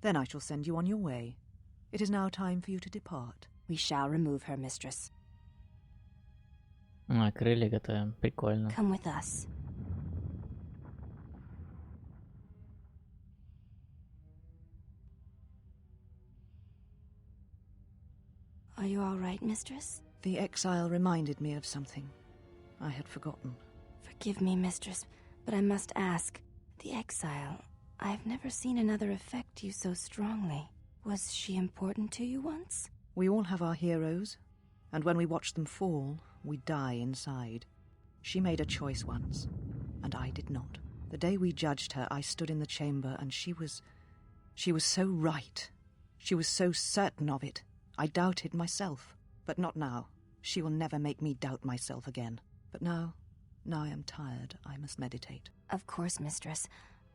S10: Then I shall send you on your way. It is now time for you to depart.
S9: We shall remove her, mistress.
S1: А, крылья готовим. Прикольно.
S9: Come with us. Are you all right, mistress?
S10: The exile reminded me of something I had forgotten.
S9: Forgive me, mistress, but I must ask. The exile, I've never seen another affect you so strongly. Was she important to you once?
S10: We all have our heroes, and when we watch them fall, we die inside. She made a choice once, and I did not. The day we judged her, I stood in the chamber, and she was so right. She was so certain of it. I doubted myself, but not now. She will never make me doubt myself again. But now I am tired. I must meditate.
S9: Of course, mistress.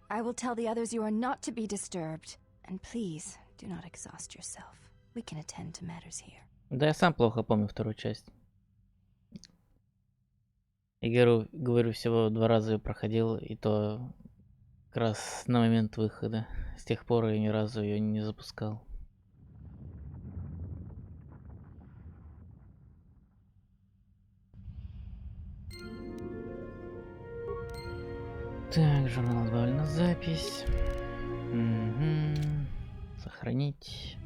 S9: I will tell the others you are not to be disturbed. And please, do not exhaust yourself. We can attend to matters here.
S1: Да, я сам плохо помню вторую часть. И говорю, всего 2 раза ее проходил, и то как раз на момент выхода. С тех пор я ни разу ее не запускал. Так, журнал добавлен на запись. Угу. Сохранить.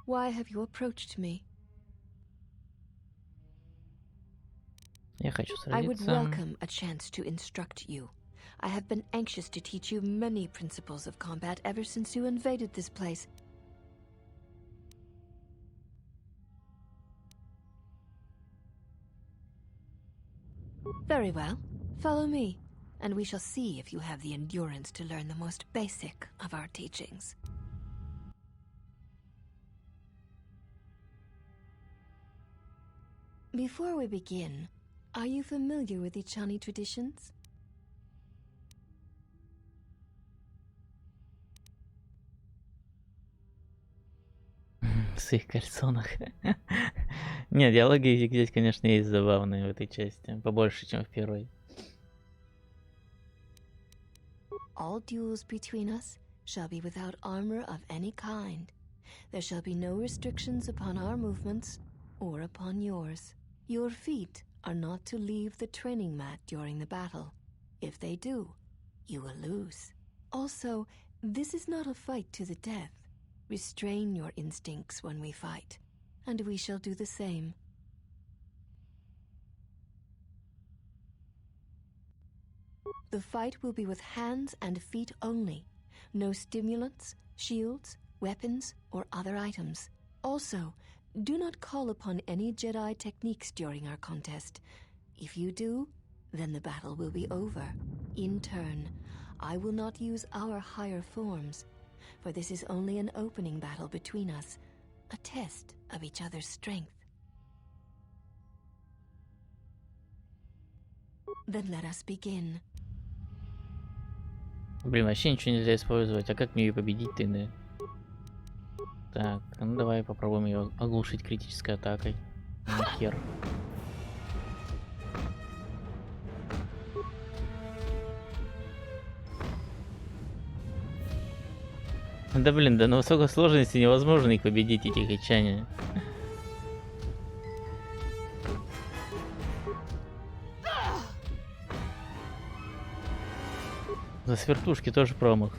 S11: Why have you approached me?
S1: Я хочу
S11: I would
S1: сразиться.
S11: welcome a chance to instruct you. I have been anxious to teach you many principles of combat ever since you invaded this place. Very well. Follow me, and we shall see if you have the endurance to learn the most basic of our teachings. Before we begin, are you familiar with the Chani traditions?
S1: в своих кальсонах. Не, диалоги здесь, конечно, есть забавные в этой части. Побольше, чем в первой.
S11: All duels between us shall be without armor of any kind. There shall be no restrictions upon our movements or upon yours. Your feet are not to leave the training mat during the battle. If they do, you will lose. Also, this is not a fight to the death. Restrain your instincts when we fight, and we shall do the same. The fight will be with hands and feet only. No stimulants, shields, weapons, or other items. Also, do not call upon any Jedi techniques during our contest. If you do, then the battle will be over. In turn, I will not use our higher forms, for this is only an opening battle between us, a test of each other's strength. Then let us begin.
S1: Блин, вообще ничего нельзя использовать. А как мне ее победить-то, да? Так, ну давай попробуем ее оглушить критической атакой. Нахер. Да блин, да на высокой сложности невозможно их победить, этих ичане. За свертушки тоже промах.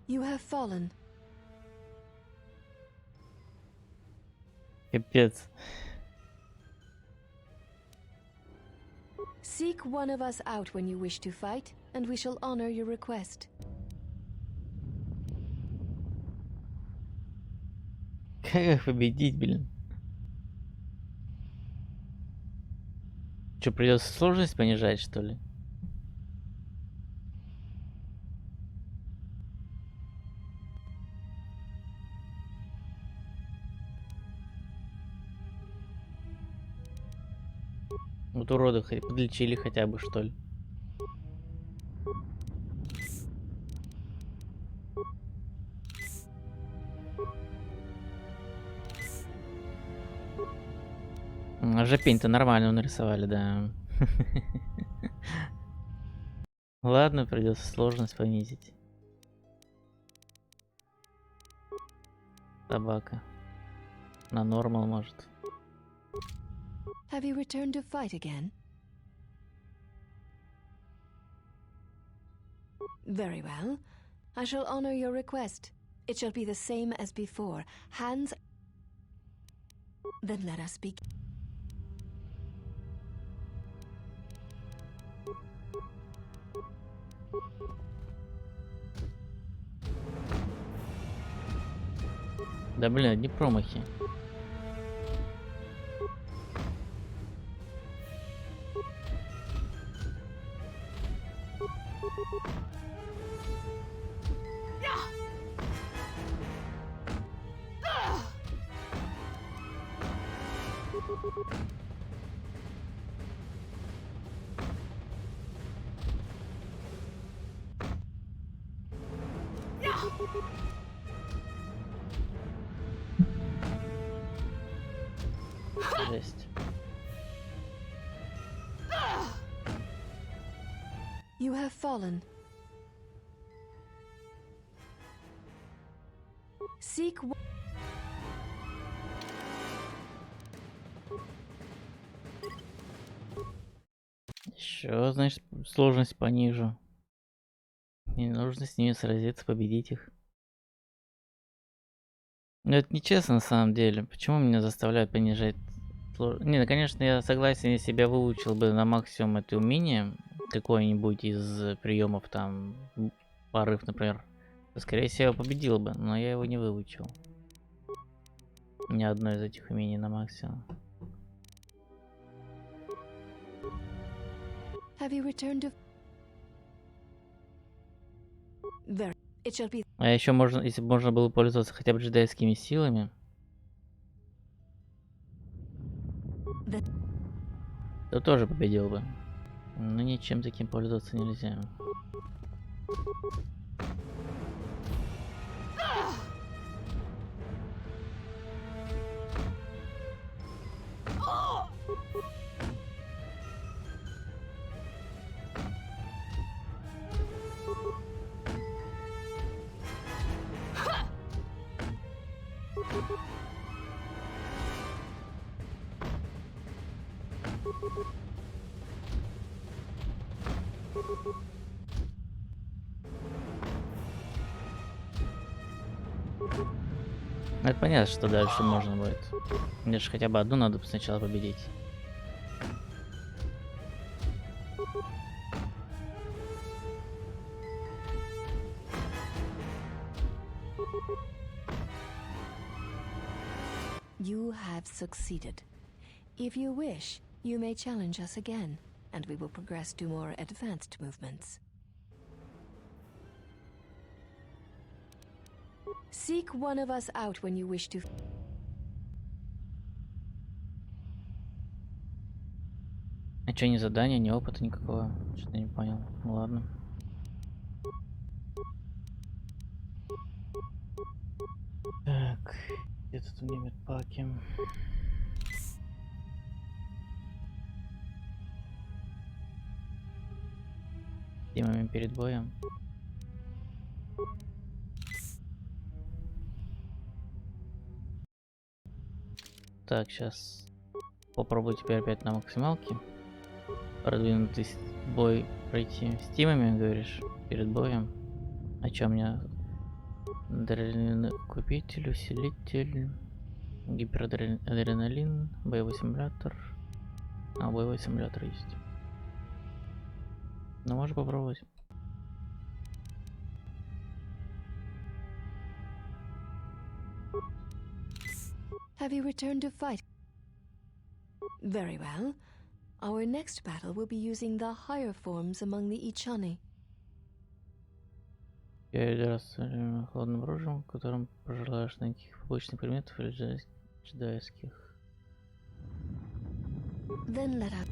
S11: You have fallen.
S1: Капец.
S11: Seek one of us out when you wish to fight, and we shall honor your request.
S1: Как их победить, блин? Что, придется сложность понижать, что ли? Вот уроды подлечили хотя бы, что ли. Жопень-то нормально нарисовали, да. Ладно, придется сложность понизить. Собака. На нормал, может.
S11: Have you returned to fight again? Very well. I shall honor your request. It shall be the same as before. Hands... Then let us begin.
S1: Да блин, одни промахи. Жесть.
S11: You have fallen. Seek...
S1: Еще, значит, сложность понижу. Не нужно с ними сразиться, победить их. Но это нечестно на самом деле. Почему меня заставляют понижать сложность? Не, ну, конечно, я согласен, если я выучил бы на максимум это умение, какое-нибудь из приемов, там, порыв, например, то, скорее всего, я победил бы, но я его не выучил. Ни одно из этих умений на максимум.
S11: Have you returned to... Very... It shall be...
S1: А еще можно, если бы можно было пользоваться хотя бы джедайскими силами, то тоже победил бы. Ну ничем таким пользоваться нельзя. Это понятно, что дальше можно будет. Мне же хотя бы одну надо сначала победить.
S11: You have succeeded. If you wish, you may challenge us again, and we will progress to more advanced movements. Seek one of us out when you wish to.
S1: А чё, ни задания, ни опыта никакого? Что-то не понял. Ну ладно. Так, где тут у меня медпаки? Темами перед боем. Так, сейчас попробую теперь опять на максималке. Продвинутый бой пройти с тимами, говоришь, перед боем. А чё мне? Купитель, усилитель, гиперадреналин, боевой симулятор. А, боевой симулятор есть. Ну, можно попробовать.
S11: Have you returned to fight? Very well. Our next battle will be using the higher forms among the Ichani.
S1: Я раз холодным оружием, которым пожелаешь найти побочных предметов или джедайских.
S11: Then let us.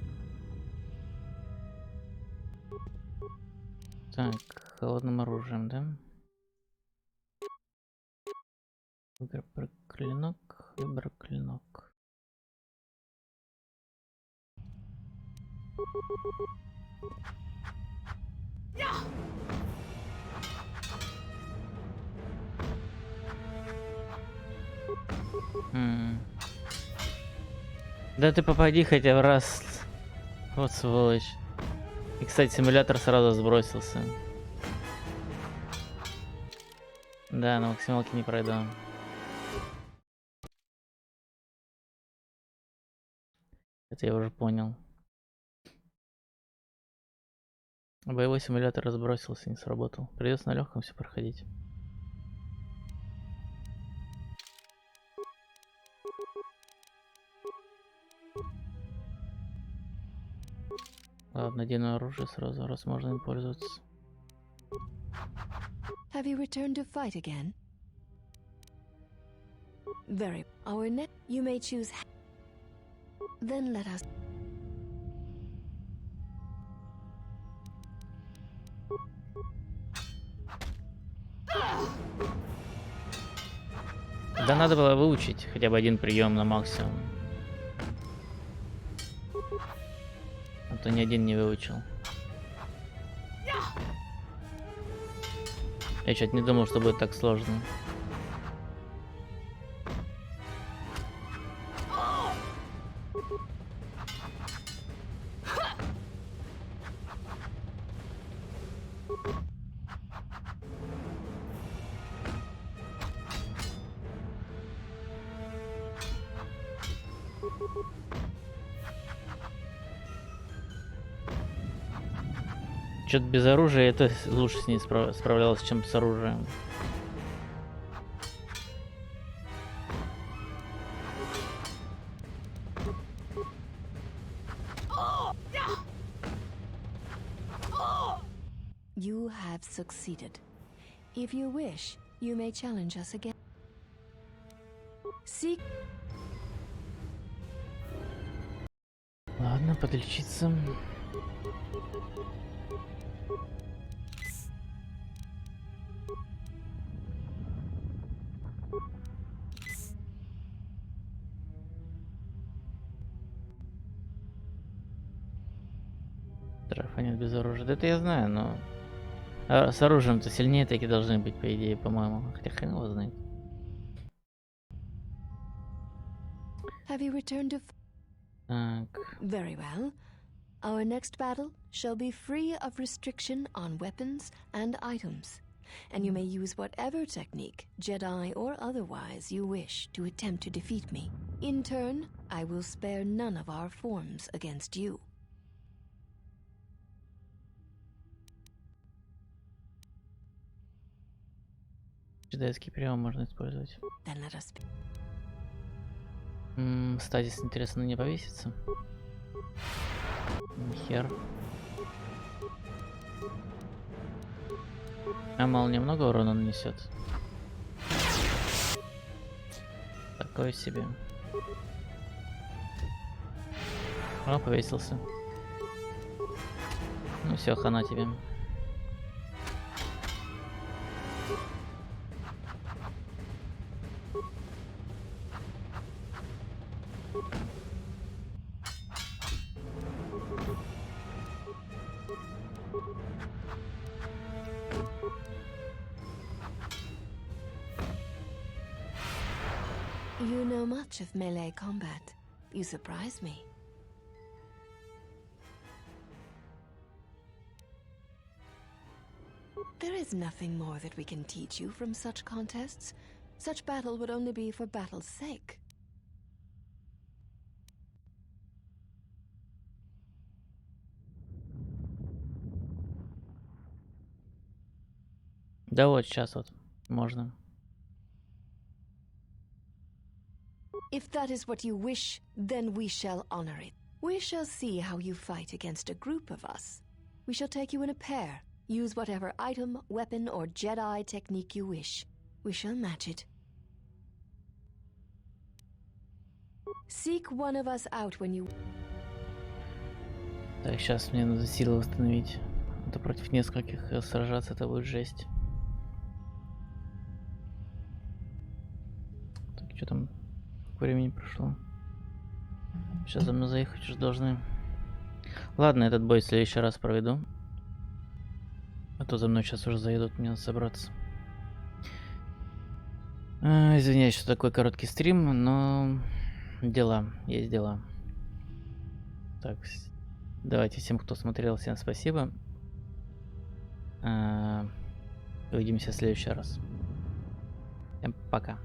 S1: Так, холодным оружием, да? Выбор клинок, выбор клинок. Да ты попади хотя бы раз. Вот сволочь. И, кстати, симулятор сразу сбросился. Да, на максималке не пройду. Это я уже понял. Боевой симулятор разбросился, не сработал. Придется на легком все проходить. Ладно, одену оружие сразу, раз можно им пользоваться.
S11: Have you returned to fight again? Very. Our next. You may choose. Then let us.
S1: Да надо было выучить хотя бы один прием на максимум. А то ни один не выучил. Я что-то не думал, что будет так сложно. Что-то без оружия это лучше с ней справлялась, чем с оружием.
S11: You have succeeded. If you wish, you may challenge us again. Seek.
S1: Ладно, подлечиться. Драфанет без оружия. Да это я знаю, но... А с оружием-то сильнее такие должны быть, по идее, по-моему. Хотя хрен его знает.
S11: Have you returned to...
S1: Так.
S11: Very well. Our next battle shall be free of restriction on weapons and items, and you may use whatever technique, Jedi or otherwise, you wish to attempt to defeat me. In turn, I will spare none of our forms against you.
S1: Джедайский прием можно использовать.
S11: Then let us...
S1: Стазис, интересно, не повесится? Хер. А молния много урона нанесет? Такое себе. О, повесился. Ну все, хана тебе.
S11: You know much of melee combat. You surprise me. There is nothing more that we can teach you from such contests. Such battle would only be for battle's sake.
S1: Да вот, сейчас вот. Можно.
S11: If that is what you wish, then we shall honor it. We shall see how you fight against a group of us. We shall take you in a pair. Use whatever item, weapon, or Jedi technique you wish. We shall match it. Seek one of us out when you...
S1: Так, сейчас мне надо силы восстановить. Это против нескольких сражаться, это будет жесть. Так, что там? Сколько времени прошло? Сейчас за мной заехать уже должны. Ладно, этот бой в следующий раз проведу. А то за мной сейчас уже заедут, мне надо собраться. Извиняюсь, что такой короткий стрим, но дела, есть дела. Так, давайте всем, кто смотрел, всем спасибо. Увидимся в следующий раз. Всем пока.